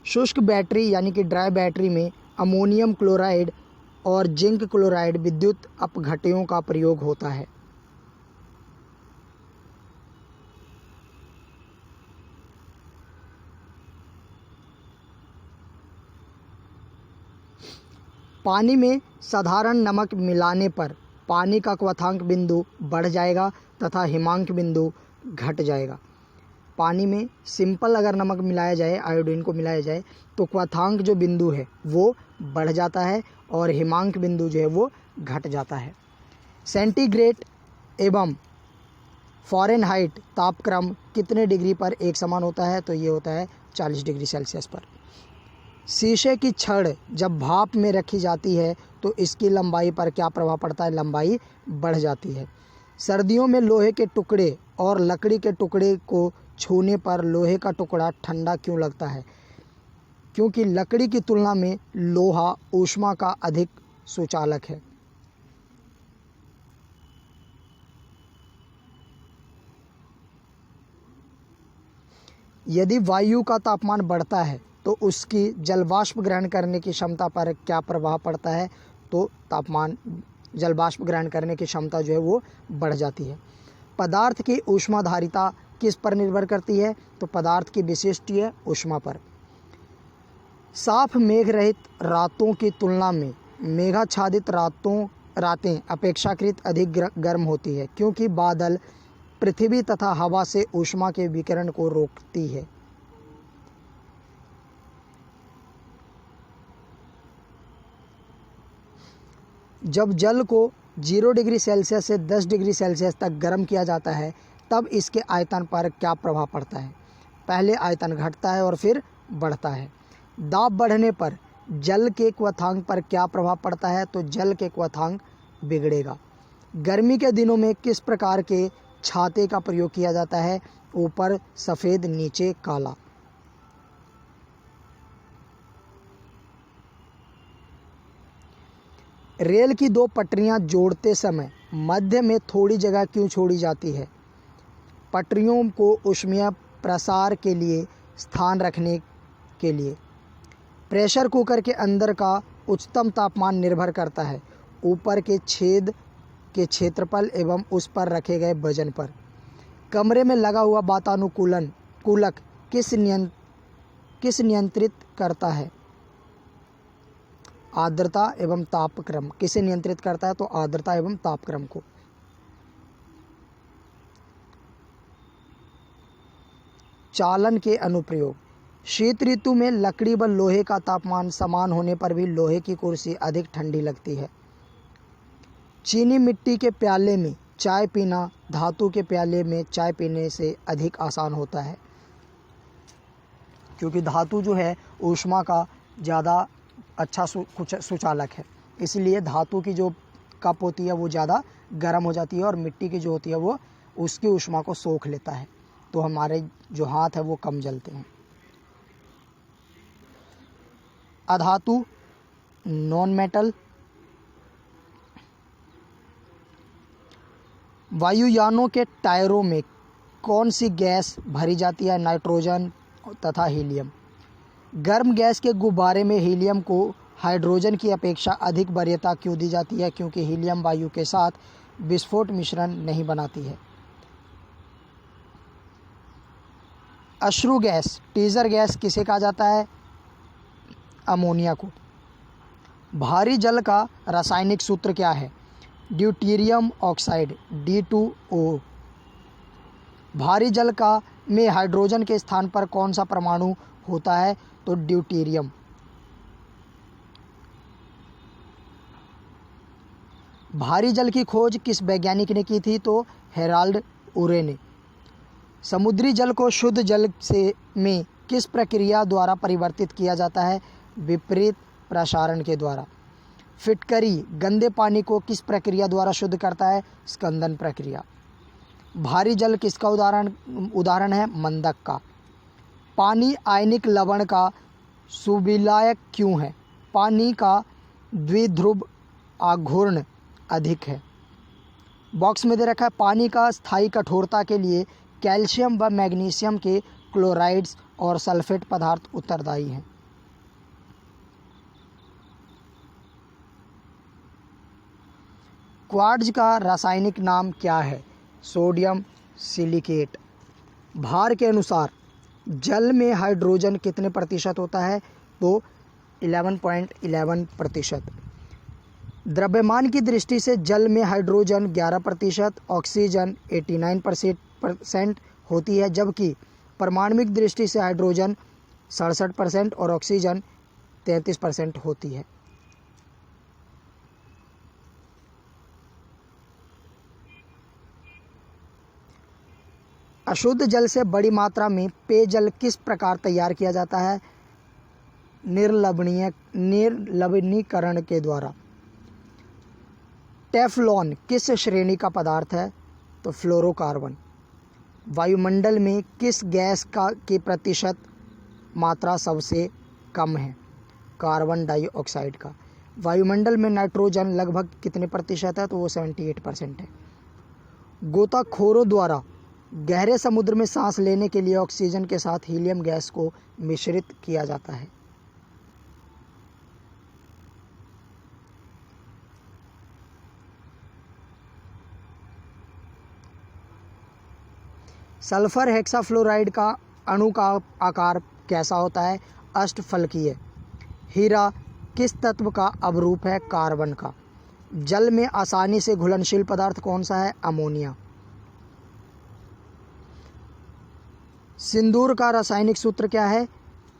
शुष्क बैटरी यानी कि ड्राई बैटरी में अमोनियम क्लोराइड और जिंक क्लोराइड विद्युत अपघट्यों का प्रयोग होता है। पानी में साधारण नमक मिलाने पर पानी का क्वथांक बिंदु बढ़ जाएगा तथा हिमांक बिंदु घट जाएगा। पानी में सिंपल अगर नमक मिलाया जाए, आयोडीन को मिलाया जाए, तो क्वथांक जो बिंदु है वो बढ़ जाता है और हिमांक बिंदु जो है वो घट जाता है। सेंटीग्रेड एवं फ़ारेनहाइट तापक्रम कितने डिग्री पर एक समान होता है? तो ये होता है 40 डिग्री सेल्सियस पर। शीशे की छड़ जब भाप में रखी जाती है तो इसकी लंबाई पर क्या प्रभाव पड़ता है? लंबाई बढ़ जाती है। सर्दियों में लोहे के टुकड़े और लकड़ी के टुकड़े को छूने पर लोहे का टुकड़ा ठंडा क्यों लगता है? क्योंकि लकड़ी की तुलना में लोहा ऊष्मा का अधिक सुचालक है। यदि वायु का तापमान बढ़ता है तो उसकी जल वाष्प ग्रहण करने की क्षमता पर क्या प्रभाव पड़ता है? तो तापमान, जल वाष्प ग्रहण करने की क्षमता जो है वो बढ़ जाती है। पदार्थ की ऊष्माधारिता किस पर निर्भर करती है? तो पदार्थ की विशिष्टीय ऊष्मा पर। साफ मेघ रहित रातों की तुलना में मेघाच्छादित रातें अपेक्षाकृत अधिक गर्म होती है, क्योंकि बादल पृथ्वी तथा हवा से ऊष्मा के विकिरण को रोकती है। जब जल को 0 डिग्री सेल्सियस से 10 डिग्री सेल्सियस तक गर्म किया जाता है, तब इसके आयतन पर क्या प्रभाव पड़ता है? पहले आयतन घटता है और फिर बढ़ता है। दाब बढ़ने पर जल के क्वथनांक पर क्या प्रभाव पड़ता है? तो जल के क्वथनांक बिगड़ेगा। गर्मी के दिनों में किस प्रकार के छाते का प्रयोग किया जाता है? ऊपर सफ़ेद, नीचे काला। रेल की 2 पटरियां जोड़ते समय मध्य में थोड़ी जगह क्यों छोड़ी जाती है? पटरियों को ऊष्मीय प्रसार के लिए स्थान रखने के लिए। प्रेशर कुकर के अंदर का उच्चतम तापमान निर्भर करता है ऊपर के छेद के क्षेत्रफल एवं उस पर रखे गए वजन पर। कमरे में लगा हुआ वातानुकूलक किस नियंत्रित करता है? आर्द्रता एवं तापक्रम। किसे नियंत्रित करता है? तो आर्द्रता एवं तापक्रम को। चालन के अनुप्रयोग। शीत ऋतु में लकड़ी व लोहे का तापमान समान होने पर भी लोहे की कुर्सी अधिक ठंडी लगती है। चीनी मिट्टी के प्याले में चाय पीना धातु के प्याले में चाय पीने से अधिक आसान होता है, क्योंकि धातु जो है ऊष्मा का ज़्यादा अच्छा सुचालक है, इसलिए धातु की जो कप होती है वो ज़्यादा गर्म हो जाती है और मिट्टी की जो होती है वो उसकी ऊष्मा को सोख लेता है, तो हमारे जो हाथ है वो कम जलते हैं। अधातु, नॉन मेटल। वायुयानों के टायरों में कौन सी गैस भरी जाती है? नाइट्रोजन तथा हीलियम। गर्म गैस के गुब्बारे में हीलियम को हाइड्रोजन की अपेक्षा अधिक वरीयता क्यों दी जाती है? क्योंकि हीलियम वायु के साथ विस्फोट मिश्रण नहीं बनाती है। अश्रु गैस, टीजर गैस किसे कहा जाता है? अमोनिया को। भारी जल का रासायनिक सूत्र क्या है? Deuterium oxide D2O। भारी जल का में हाइड्रोजन के स्थान पर कौन सा परमाणु होता है? तो ड्यूटेरियम। भारी जल की खोज किस वैज्ञानिक ने की थी? तो हेराल्ड उरे ने। समुद्री जल को शुद्ध जल से में किस प्रक्रिया द्वारा परिवर्तित किया जाता है? विपरीत प्रसारण के द्वारा। फिटकरी गंदे पानी को किस प्रक्रिया द्वारा शुद्ध करता है? स्कंदन प्रक्रिया। भारी जल किसका उदाहरण है? मंदक का। पानी आयनिक लवण का सुविलायक क्यों है? पानी का द्विध्रुव आघूर्ण अधिक है। बॉक्स में दे रखा है पानी का स्थायी कठोरता के लिए कैल्शियम व मैग्नीशियम के क्लोराइड्स और सल्फेट पदार्थ उत्तरदायी हैं। क्वार्ट्ज का रासायनिक नाम क्या है? Sodium silicate. भार के अनुसार जल में हाइड्रोजन कितने प्रतिशत होता है? तो 11.11%। द्रव्यमान की दृष्टि से जल में हाइड्रोजन 11%, ऑक्सीजन 89% होती है, जबकि परमाणुविक दृष्टि से हाइड्रोजन 67% और ऑक्सीजन 33% होती है। अशुद्ध जल से बड़ी मात्रा में पेयजल किस प्रकार तैयार किया जाता है? निर्लवणीकरण के द्वारा। टेफ्लॉन किस श्रेणी का पदार्थ है? तो फ्लोरोकार्बन। वायुमंडल में किस गैस की प्रतिशत मात्रा सबसे कम है? कार्बन डाइऑक्साइड का। वायुमंडल में नाइट्रोजन लगभग कितने प्रतिशत है? तो वो 78% है। गोताखोरों द्वारा गहरे समुद्र में सांस लेने के लिए ऑक्सीजन के साथ हीलियम गैस को मिश्रित किया जाता है। सल्फर हेक्साफ्लोराइड का अणु का आकार कैसा होता है? अष्टफलकीय। हीरा किस तत्व का अवरूप है? कार्बन का। जल में आसानी से घुलनशील पदार्थ कौन सा है? अमोनिया। सिंदूर का रासायनिक सूत्र क्या है?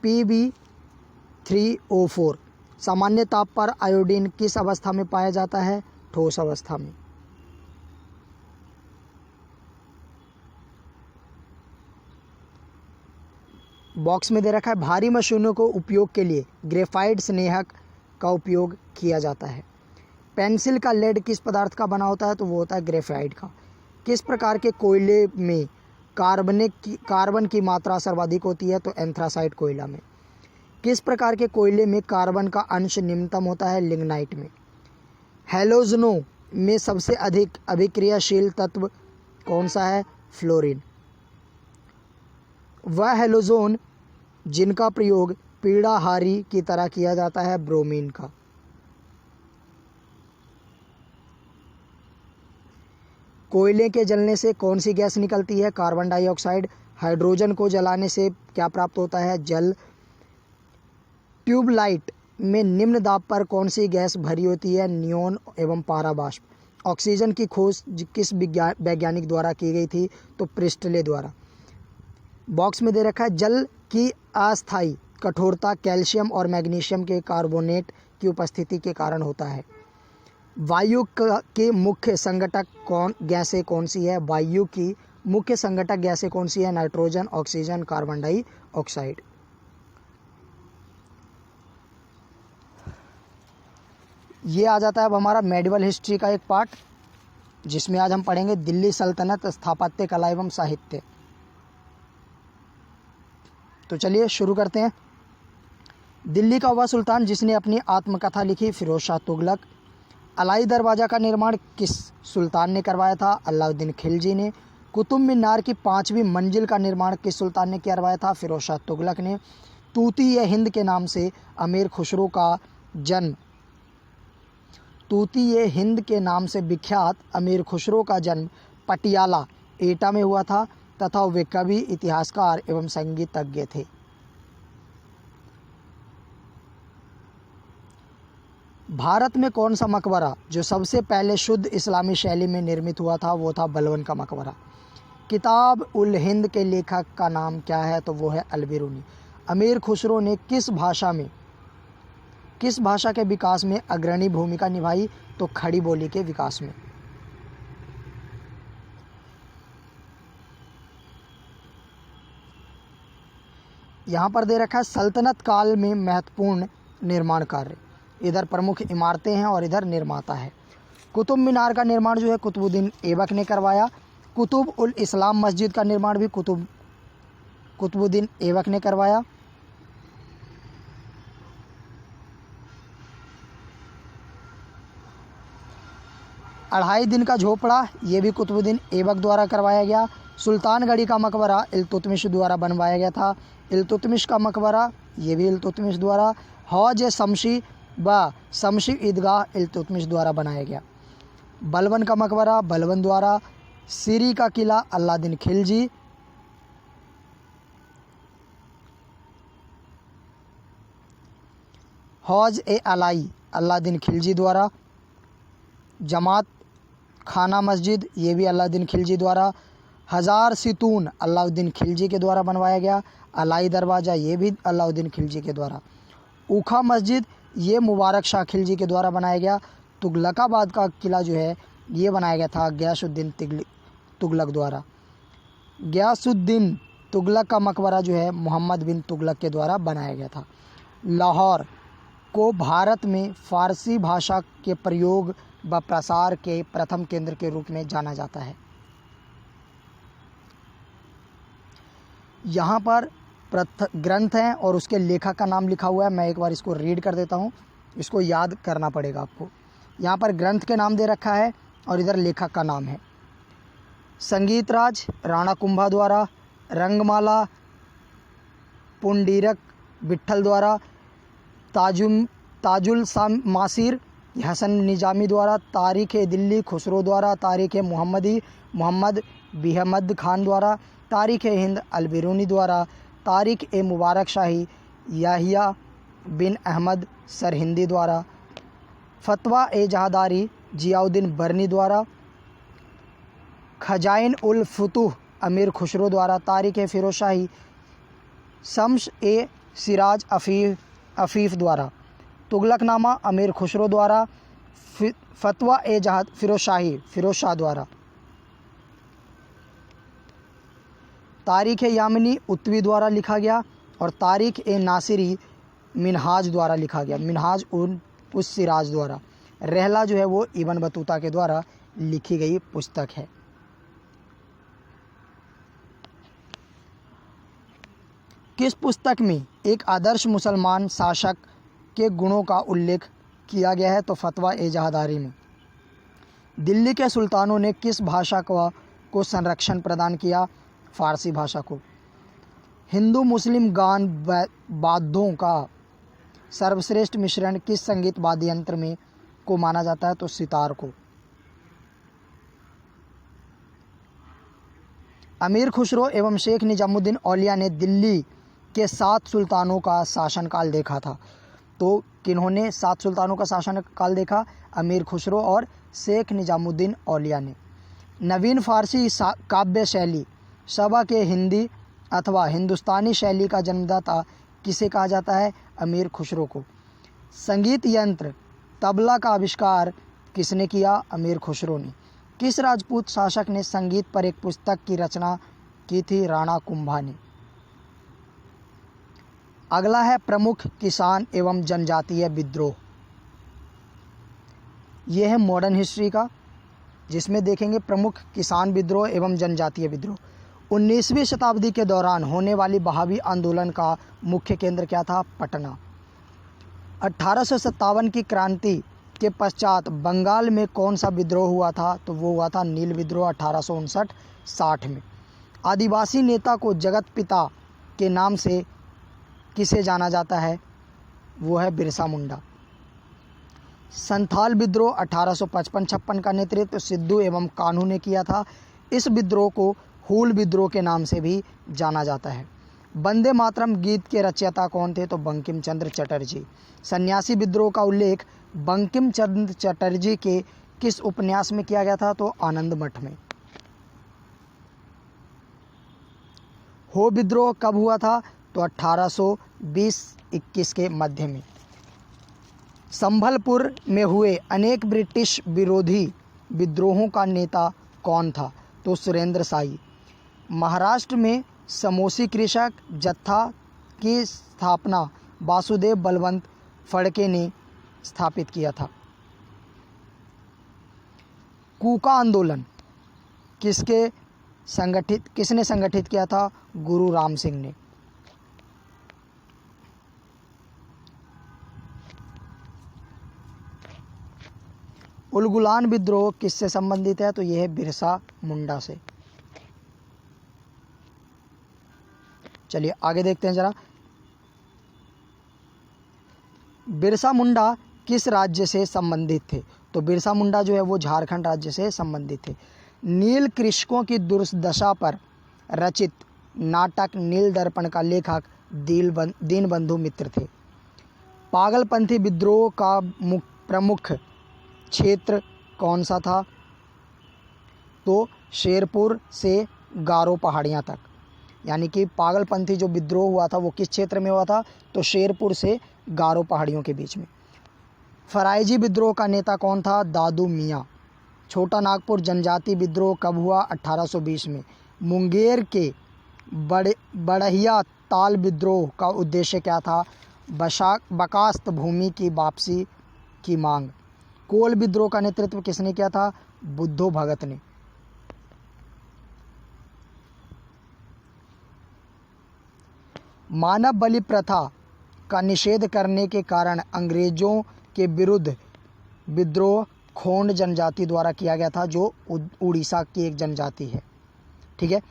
Pb3O4। सामान्य ताप पर आयोडीन किस अवस्था में पाया जाता है? ठोस अवस्था में। बॉक्स में दे रखा है भारी मशीनों को उपयोग के लिए ग्रेफाइट स्नेहक का उपयोग किया जाता है। पेंसिल का लेड किस पदार्थ का बना होता है? तो वो होता है ग्रेफाइट का। किस प्रकार के कोयले में कार्बन की मात्रा सर्वाधिक होती है? तो एंथ्रासाइट कोयला में। किस प्रकार के कोयले में कार्बन का अंश निम्नतम होता है? लिग्नाइट में। हैलोजनों में सबसे अधिक अभिक्रियाशील तत्व कौन सा है? फ्लोरीन। वह हैलोजन जिनका प्रयोग पीड़ाहारी की तरह किया जाता है? ब्रोमीन का। कोयले के जलने से कौन सी गैस निकलती है? Carbon dioxide. हाइड्रोजन को जलाने से क्या प्राप्त होता है? जल। ट्यूबलाइट में निम्न दाब पर कौन सी गैस भरी होती है? नियोन एवं पाराबाष्प। ऑक्सीजन की खोज किस वैज्ञानिक द्वारा की गई थी? तो प्रिस्टले द्वारा। बॉक्स में दे रखा है जल की अस्थायी कठोरता कैल्शियम और मैग्नीशियम के कार्बोनेट की उपस्थिति के कारण होता है। वायु के मुख्य संघटक गैसें कौन सी है? वायु की मुख्य संघटक गैसें कौन सी है? Nitrogen, oxygen, carbon dioxide. ये आ जाता है अब हमारा मेडिवल हिस्ट्री का एक पार्ट, जिसमें आज हम पढ़ेंगे दिल्ली सल्तनत, स्थापत्य कला एवं साहित्य। तो चलिए शुरू करते हैं। दिल्ली का वह सुल्तान जिसने अपनी आत्मकथा लिखी? फिरोज शाह तुगलक। अलाई दरवाज़ा का निर्माण किस सुल्तान ने करवाया था? अलाउद्दीन खिलजी ने। कुतुब मीनार की 5वीं मंजिल का निर्माण किस सुल्तान ने करवाया था? फिरोज शाह तुगलक ने। तूती हिंद के नाम से अमीर खुसरो का जन्म हिंद के नाम से विख्यात अमीर खुसरो का जन्म पटियाला एटा में हुआ था तथा वे कवि, इतिहासकार एवं संगीतज्ञ थे। भारत में कौन सा मकबरा जो सबसे पहले शुद्ध इस्लामी शैली में निर्मित हुआ था? वो था बलवन का मकबरा। किताब उल हिंद के लेखक का नाम क्या है? तो वो है अल-बिरूनी। अमीर खुसरो ने किस भाषा के विकास में अग्रणी भूमिका निभाई? तो खड़ी बोली के विकास में। यहाँ पर दे रखा है सल्तनत काल में महत्वपूर्ण निर्माण कार्य। इधर प्रमुख इमारतें हैं और इधर निर्माता है। कुतुब मीनार का निर्माण जो है कुतुबुद्दीन ऐबक ने करवाया। कुतुब उल इस्लाम मस्जिद का निर्माण भी कुतुबुद्दीन ऐबक ने करवाया। अढ़ाई दिन का झोपड़ा ये भी कुतुबुद्दीन ऐबक द्वारा करवाया गया। सुल्तानगढ़ी का मकबरा इल्तुतमिश द्वारा बनवाया गया था। इल्तुतमिश का मकबरा ये भी इल्तुतमिश द्वारा। हौज शमशी व शमशी ईदगाह इल्तुतमिश द्वारा बनाया गया। बलवन का मकबरा बलवन द्वारा। सीरी का किला अलाउद्दीन खिलजी। हौज ए अलाई अलाउद्दीन खिलजी द्वारा। जमात खाना मस्जिद ये भी अलाउद्दीन खिलजी द्वारा। हज़ार सितून अलाउद्दीन खिलजी के द्वारा बनवाया गया। अलाई दरवाज़ा ये भी अलाउद्दीन खिलजी के द्वारा। ऊखा मस्जिद ये मुबारक शाह खिलजी के द्वारा बनाया गया। तुगलकाबाद का किला जो है ये बनाया गया था गयासुद्दीन तुगलक द्वारा। गयासुद्दीन तुगलक का मकबरा जो है मोहम्मद बिन तुगलक के द्वारा बनाया गया था। लाहौर को भारत में फ़ारसी भाषा के प्रयोग व प्रसार के प्रथम केंद्र के रूप में जाना जाता है। यहाँ पर ग्रंथ हैं और उसके लेखक का नाम लिखा हुआ है। मैं एक बार इसको रीड कर देता हूँ, इसको याद करना पड़ेगा आपको। यहाँ पर ग्रंथ के नाम दे रखा है और इधर लेखक का नाम है। संगीत राज राणा कुंभा द्वारा, रंगमाला पुंडीरक विट्ठल द्वारा, ताजुल मासिर हसन निजामी द्वारा, तारीख़ दिल्ली खुसरो द्वारा, तारीख़ मुहम्मदी मोहम्मद बिहमद खान द्वारा, तारीख़ हिंद अलबिरूनी द्वारा, तारीख़ मुबारक शाही याहिया बिन अहमद सरहिंदी द्वारा, फतवा जहादारी जियाउद्दीन बरनी द्वारा, खजाइन उल फुतूह अमीर खुसरो द्वारा, तारीख़ फ़िरोज़ शाही शम्स सिराज अफ़ीफ़ द्वारा, तुगलकनामा अमीर खुसरो द्वारा, फतवा फ़िरोज़ शाह द्वारा, तारीख़ यामिनी उत्वी द्वारा लिखा गया और तारीख़ नासिरी मिनहाज द्वारा लिखा गया, मिनहाज उस सिराज द्वारा। रहला जो है वो इब्न बतूता के द्वारा लिखी गई पुस्तक है। किस पुस्तक में एक आदर्श मुसलमान शासक के गुणों का उल्लेख किया गया है? तो फतवा जहादारी में। दिल्ली के सुल्तानों ने किस भाषा को संरक्षण प्रदान किया? फ़ारसी भाषा को। हिंदू मुस्लिम गान वाद्यों का सर्वश्रेष्ठ मिश्रण किस संगीत वाद्य यंत्र में को माना जाता है? तो सितार को। अमीर खुसरो एवं शेख निजामुद्दीन औलिया ने दिल्ली के 7 सुल्तानों का शासनकाल देखा था। तो किन्होंने 7 सुल्तानों का शासनकाल देखा? अमीर खुसरो और शेख निजामुद्दीन औलिया ने। नवीन फ़ारसी काव्य शैली सबा के हिंदी अथवा हिंदुस्तानी शैली का जन्मदाता किसे कहा जाता है? अमीर खुसरो को। संगीत यंत्र तबला का आविष्कार किसने किया? अमीर खुसरो ने। किस राजपूत शासक ने संगीत पर एक पुस्तक की रचना की थी? राणा कुंभा ने। अगला है प्रमुख किसान एवं जनजातीय विद्रोह। यह है मॉडर्न हिस्ट्री का, जिसमें देखेंगे प्रमुख किसान विद्रोह एवं जनजातीय विद्रोह। 19वीं शताब्दी के दौरान होने वाली बहावी आंदोलन का मुख्य केंद्र क्या था? पटना। 1857 की क्रांति के पश्चात बंगाल में कौन सा विद्रोह हुआ था? तो वो हुआ था नील विद्रोह 1859-60 में। आदिवासी नेता को जगत पिता के नाम से किसे जाना जाता है? वो है बिरसा मुंडा। संथाल विद्रोह 1855-56 का नेतृत्व सिद्धू एवं कान्हू ने किया था। इस विद्रोह को हूल विद्रोह के नाम से भी जाना जाता है। वंदे मातरम गीत के रचयिता कौन थे? तो बंकिम चंद्र चटर्जी। सन्यासी विद्रोह का उल्लेख बंकिम चंद्र चटर्जी के किस उपन्यास में किया गया था? तो आनंद मठ में। हो विद्रोह कब हुआ था? तो 1820-21 के मध्य में। संभलपुर में हुए अनेक ब्रिटिश विरोधी विद्रोहों का नेता कौन था? तो सुरेंद्र साई। महाराष्ट्र में समोसी कृषक जत्था की स्थापना वासुदेव बलवंत फड़के ने स्थापित किया था। कूका आंदोलन किसने संगठित किया था? गुरु राम सिंह ने। उलगुलान विद्रोह किससे संबंधित है? तो यह है बिरसा मुंडा से। चलिए आगे देखते हैं जरा। बिरसा मुंडा किस राज्य से संबंधित थे? तो बिरसा मुंडा जो है वो झारखंड राज्य से संबंधित थे। नील कृषकों की दुर्दशा पर रचित नाटक नील दर्पण का लेखक दीनबंधु मित्र थे। पागलपंथी विद्रोह का प्रमुख क्षेत्र कौन सा था? तो शेरपुर से गारो पहाड़ियाँ तक। यानी कि पागलपंथी जो विद्रोह हुआ था वो किस क्षेत्र में हुआ था? तो शेरपुर से गारो पहाड़ियों के बीच में। फराइजी विद्रोह का नेता कौन था? दादू मियाँ। छोटा नागपुर जनजाति विद्रोह कब हुआ? 1820 में। मुंगेर के बड़हिया ताल विद्रोह का उद्देश्य क्या था? बकास्त भूमि की वापसी की मांग। कोल विद्रोह का नेतृत्व किसने किया था? बुद्धो भगत ने। मानव बलि प्रथा का निषेध करने के कारण अंग्रेजों के विरुद्ध विद्रोह खोंड जनजाति द्वारा किया गया था, जो उड़ीसा की एक जनजाति है। ठीक है,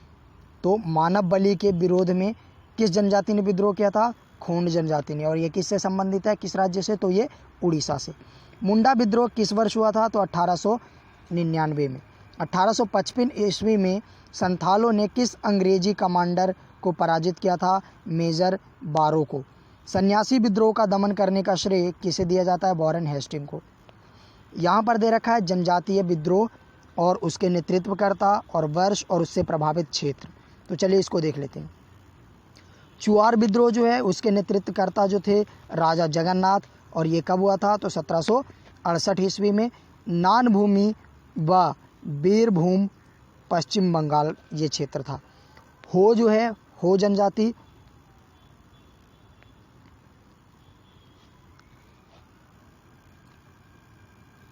तो मानव बलि के विरोध में किस जनजाति ने विद्रोह किया था? खोंड जनजाति ने। और ये किससे संबंधित है, किस राज्य से? तो ये उड़ीसा से। मुंडा विद्रोह किस वर्ष हुआ था? तो 1899 में। 1855 ईस्वी में संथालों ने किस अंग्रेजी कमांडर को पराजित किया था? मेजर बारो को। सन्यासी विद्रोह का दमन करने का श्रेय किसे दिया जाता है? वॉरेन हेस्टिंग को। यहाँ पर दे रखा है जनजातीय विद्रोह और उसके नेतृत्वकर्ता और वर्ष और उससे प्रभावित क्षेत्र। तो चलिए इसको देख लेते हैं। चुआर विद्रोह जो है उसके नेतृत्वकर्ता जो थे राजा जगन्नाथ, और ये कब हुआ था? तो 1768 ईस्वी में। नान भूमि व बीरभूम पश्चिम बंगाल ये क्षेत्र था। हो जो है, हो जनजाति,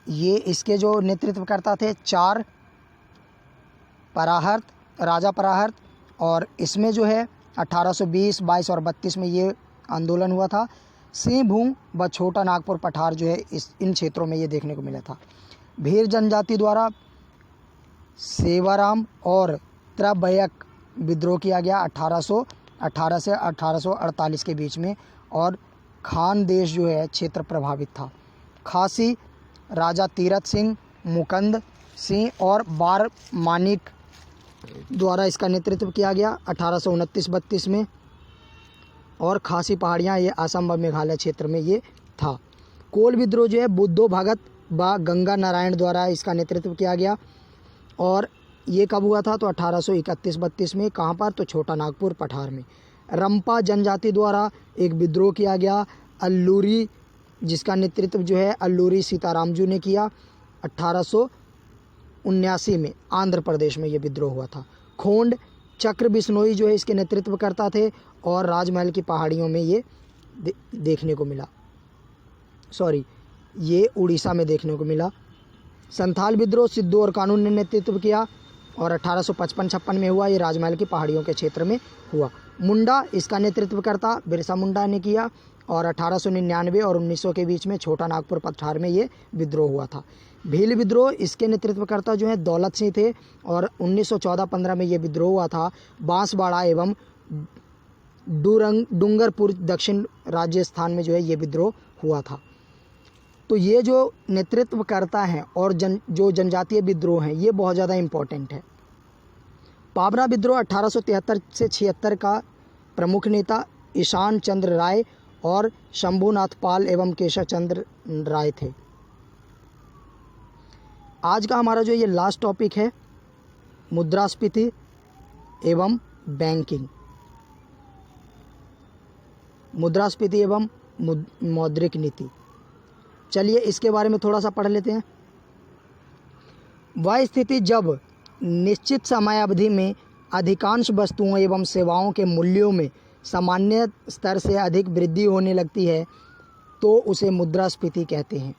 ये इसके जो नेतृत्वकर्ता थे चार पराहर्त, राजा पराहर्त, और इसमें जो है 1820, 22 और 32 में ये आंदोलन हुआ था। सिंहभूम व छोटा नागपुर पठार जो है इन क्षेत्रों में ये देखने को मिला था। भीर जनजाति द्वारा सेवाराम और त्रबयक विद्रोह किया गया 1818 से 1848 के बीच में, और खान देश जो है क्षेत्र प्रभावित था। खासी राजा तीरथ सिंह, मुकंद सिंह और बार मानिक द्वारा इसका नेतृत्व किया गया 1829-32 में, और खासी पहाड़ियाँ ये असम व मेघालय क्षेत्र में ये था। कोल विद्रोह जो है बुद्धो भगत व गंगा नारायण द्वारा इसका नेतृत्व किया गया, और ये कब हुआ था? तो 1831-32 में। कहाँ पर? तो छोटा नागपुर पठार में। रंपा जनजाति द्वारा एक विद्रोह किया गया अल्लूरी, जिसका नेतृत्व जो है अल्लूरी सीतारामजू ने किया 1879 में। आंध्र प्रदेश में ये विद्रोह हुआ था। खोंड चक्र बिश्नोई जो है इसके नेतृत्वकर्ता थे, और राजमहल की पहाड़ियों में ये देखने को मिला, ये उड़ीसा में देखने को मिला। संथाल विद्रोह सिद्धू और कानून ने नेतृत्व किया, और 1855-56 में हुआ। ये राजमहल की पहाड़ियों के क्षेत्र में हुआ। मुंडा इसका नेतृत्वकर्ता बिरसा मुंडा ने किया, और 1899 और 1900 के बीच में छोटा नागपुर पठार में ये विद्रोह हुआ था। भील विद्रोह इसके नेतृत्वकर्ता जो है दौलत सिंह थे, और 1914-15 में ये विद्रोह हुआ था। बांसवाड़ा एवं डूंगरपुर दक्षिण राजस्थान में जो है ये विद्रोह हुआ था। तो ये जो नेतृत्वकर्ता हैं और जो जनजातीय विद्रोह हैं ये बहुत ज़्यादा इम्पोर्टेंट है। पाबरा विद्रोह 1873 से 76 का प्रमुख नेता ईशान चंद्र राय और शंभुनाथ पाल एवं केशव चंद्र राय थे। आज का हमारा जो ये लास्ट टॉपिक है मुद्रास्फीति एवं बैंकिंग, मुद्रास्फीति एवं मौद्रिक नीति। चलिए इसके बारे में थोड़ा सा पढ़ लेते हैं। वह स्थिति जब निश्चित समय अवधि में अधिकांश वस्तुओं एवं सेवाओं के मूल्यों में सामान्य स्तर से अधिक वृद्धि होने लगती है तो उसे मुद्रास्फीति कहते हैं।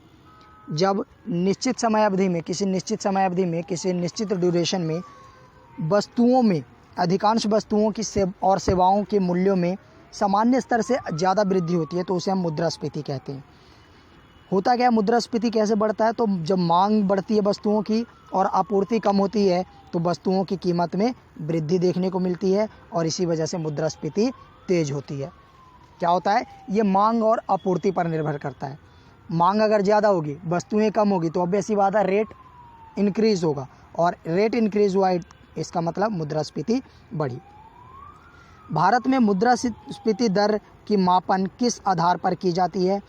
जब निश्चित समय अवधि में, किसी निश्चित समय अवधि में, किसी निश्चित ड्यूरेशन में वस्तुओं में, अधिकांश वस्तुओं की और सेवाओं के मूल्यों में सामान्य स्तर से ज़्यादा वृद्धि होती है तो उसे हम मुद्रास्फीति कहते हैं। होता क्या है, मुद्रास्फीति कैसे बढ़ता है? तो जब मांग बढ़ती है वस्तुओं की और आपूर्ति कम होती है तो वस्तुओं की कीमत में वृद्धि देखने को मिलती है, और इसी वजह से मुद्रास्फीति तेज होती है। क्या होता है, ये मांग और आपूर्ति पर निर्भर करता है। मांग अगर ज़्यादा होगी, वस्तुएं कम होगी, तो ऑब्वियस सी बात है रेट इंक्रीज़ होगा, और रेट इंक्रीज़ हुआ इसका मतलब मुद्रास्फीति बढ़ी। भारत में मुद्रास्फीति दर की मापन किस आधार पर की जाती है?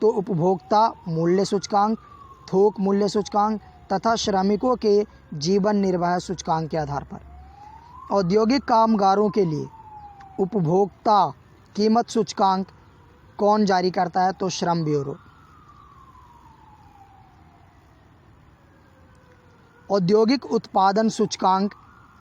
तो उपभोक्ता मूल्य सूचकांक, थोक मूल्य सूचकांक तथा श्रमिकों के जीवन निर्वाह सूचकांक के आधार पर। औद्योगिक कामगारों के लिए उपभोक्ता कीमत सूचकांक कौन जारी करता है? तो श्रम ब्यूरो। औद्योगिक उत्पादन सूचकांक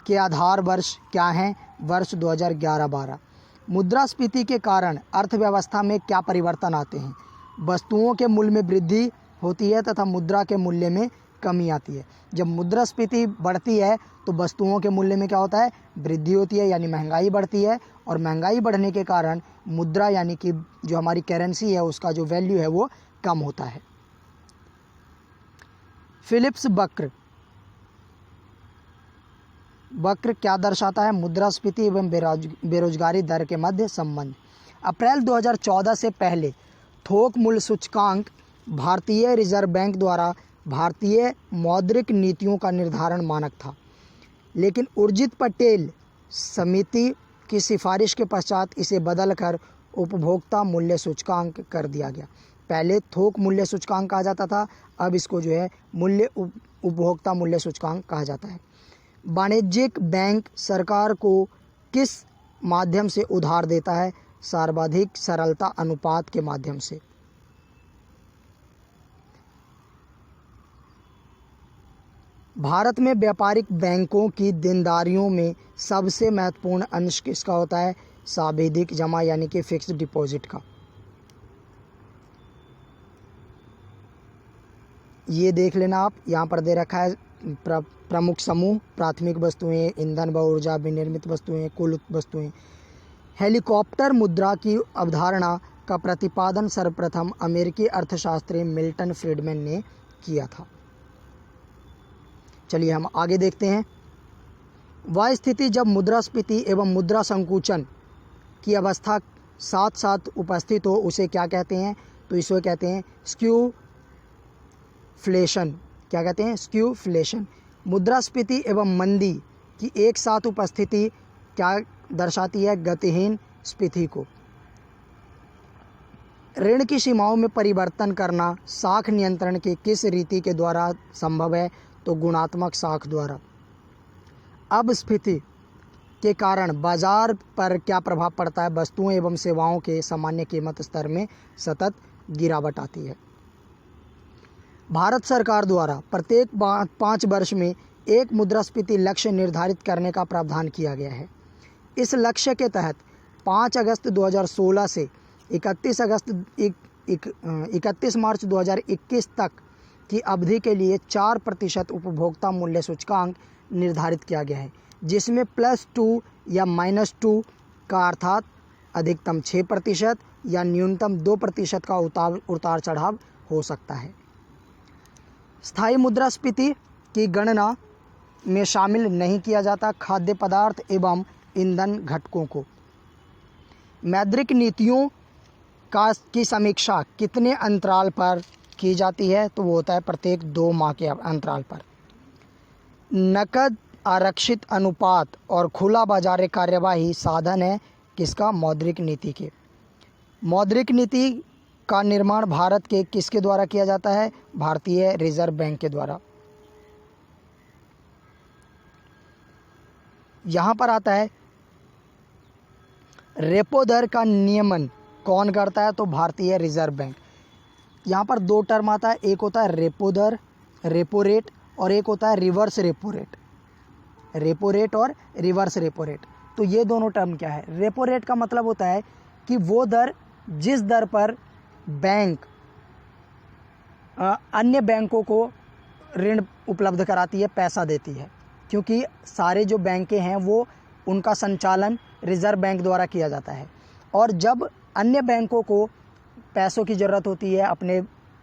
के आधार वर्ष क्या हैं? वर्ष 2011-12। मुद्रास्फीति के कारण अर्थव्यवस्था में क्या परिवर्तन आते हैं? वस्तुओं के मूल्य में वृद्धि होती है तथा मुद्रा के मूल्य में कमी आती है। जब मुद्रास्फीति बढ़ती है तो वस्तुओं के मूल्य में क्या होता है? वृद्धि होती है, यानी महंगाई बढ़ती है, और महंगाई बढ़ने के कारण मुद्रा यानी कि जो हमारी करेंसी है उसका जो वैल्यू है वो कम होता है। फिलिप्स वक्र क्या दर्शाता है? मुद्रास्फीति एवं बेरोजगारी दर के मध्य संबंध। अप्रैल 2014 से पहले थोक मूल्य सूचकांक भारतीय रिजर्व बैंक द्वारा भारतीय मौद्रिक नीतियों का निर्धारण मानक था, लेकिन उर्जित पटेल समिति की सिफारिश के पश्चात इसे बदलकर उपभोक्ता मूल्य सूचकांक कर दिया गया। पहले थोक मूल्य सूचकांक कहा जाता था, अब इसको जो है उपभोक्ता मूल्य सूचकांक कहा जाता है। वाणिज्यिक बैंक सरकार को किस माध्यम से उधार देता है? सर्वाधिक सरलता अनुपात के माध्यम से। भारत में व्यापारिक बैंकों की देनदारियों में सबसे महत्वपूर्ण अंश किसका होता है? सावधिक जमा यानी कि फिक्स्ड डिपॉजिट का। ये देख लेना आप, यहाँ पर दे रखा है प्रमुख समूह, प्राथमिक वस्तुएं, ईंधन व ऊर्जा, विनिर्मित वस्तुएं, कुल वस्तुएं। हेलीकॉप्टर मुद्रा की अवधारणा का प्रतिपादन सर्वप्रथम अमेरिकी अर्थशास्त्री मिल्टन फ्रीडमैन ने किया था। चलिए हम आगे देखते हैं। वह स्थिति जब मुद्रास्फीति एवं मुद्रा संकुचन की अवस्था साथ साथ उपस्थित हो उसे क्या कहते हैं? तो इसे कहते हैं स्क्यूफ्लेशन। क्या कहते हैं? स्क्यूफ्लेशन। मुद्रास्फीति एवं मंदी की एक साथ उपस्थिति क्या दर्शाती है? गतिहीन स्फीति को। ऋण की सीमाओं में परिवर्तन करना साख नियंत्रण के किस रीति के द्वारा संभव है? तो गुणात्मक साख द्वारा। अब स्फीति के कारण बाजार पर क्या प्रभाव पड़ता है? वस्तुओं एवं सेवाओं के सामान्य कीमत स्तर में सतत गिरावट आती है। भारत सरकार द्वारा प्रत्येक 5 वर्ष में एक मुद्रास्फीति लक्ष्य निर्धारित करने का प्रावधान किया गया है। इस लक्ष्य के तहत 5 अगस्त 2016 से 31 मार्च 2021 तक की अवधि के लिए 4% उपभोक्ता मूल्य सूचकांक निर्धारित किया गया है, जिसमें +2 या -2 का अर्थात अधिकतम 6% या न्यूनतम 2% का उतार चढ़ाव हो सकता है। स्थायी मुद्रास्फीति की गणना में शामिल नहीं किया जाता खाद्य पदार्थ एवं ईंधन घटकों को। मौद्रिक नीतियों की समीक्षा कितने अंतराल पर की जाती है? तो वो होता है प्रत्येक 2 माह के अंतराल पर। नकद आरक्षित अनुपात और खुला बाजार कार्यवाही साधन है किसका? मौद्रिक नीति के। मौद्रिक नीति का निर्माण भारत के किसके द्वारा किया जाता है? भारतीय रिजर्व बैंक के द्वारा। यहाँ पर आता है रेपो दर का नियमन कौन करता है? तो भारतीय रिजर्व बैंक। यहाँ पर 2 टर्म आता है, एक होता है रेपो दर, रेपो रेट, और एक होता है reverse repo rate. Repo rate और रिवर्स रेपो रेट, तो ये दोनों टर्म क्या है? रेपो रेट का मतलब होता है कि वो दर जिस दर पर बैंक अन्य बैंकों को ऋण उपलब्ध कराती है, पैसा देती है, क्योंकि सारे जो बैंकें हैं वो उनका संचालन रिजर्व बैंक द्वारा किया जाता है, और जब अन्य बैंकों को पैसों की ज़रूरत होती है अपने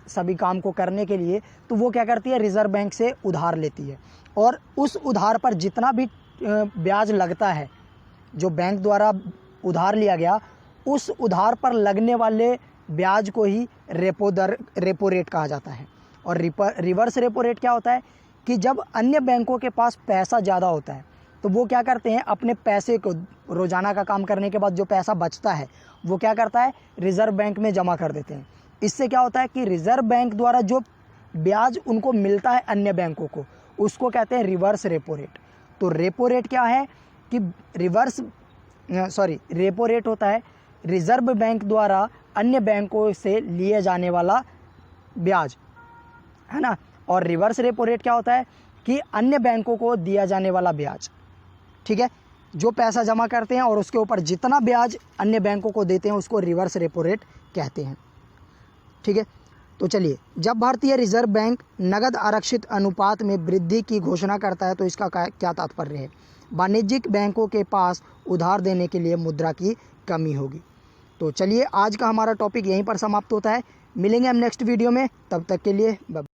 सभी काम को करने के लिए, तो वो क्या करती है? रिजर्व बैंक से उधार लेती है, और उस उधार पर जितना भी ब्याज लगता है जो बैंक द्वारा उधार लिया गया, उस उधार पर लगने वाले ब्याज को ही रेपो रेट कहा जाता है। और रिवर्स रेपो रेट क्या होता है कि जब अन्य बैंकों के पास पैसा ज़्यादा होता है तो वो क्या करते हैं? अपने पैसे को रोज़ाना का काम करने के बाद जो पैसा बचता है वो क्या करता है? रिजर्व बैंक में जमा कर देते हैं। इससे क्या होता है कि रिजर्व बैंक द्वारा जो ब्याज उनको मिलता है अन्य बैंकों को, उसको कहते हैं रिवर्स रेपो रेट। तो रेपो रेट क्या है कि रेपो रेट होता है रिजर्व बैंक द्वारा अन्य बैंकों से लिए जाने वाला ब्याज, है ना। और रिवर्स रेपो रेट क्या होता है कि अन्य बैंकों को दिया जाने वाला ब्याज, ठीक है। जो पैसा जमा करते हैं और उसके ऊपर जितना ब्याज अन्य बैंकों को देते हैं उसको रिवर्स रेपो रेट कहते हैं, ठीक है। तो चलिए, जब भारतीय रिजर्व बैंक नगद आरक्षित अनुपात में वृद्धि की घोषणा करता है तो इसका क्या तात्पर्य है? वाणिज्यिक बैंकों के पास उधार देने के लिए मुद्रा की कमी होगी। तो चलिए, आज का हमारा टॉपिक यहीं पर समाप्त होता है। मिलेंगे हम नेक्स्ट वीडियो में, तब तक के लिए बाय।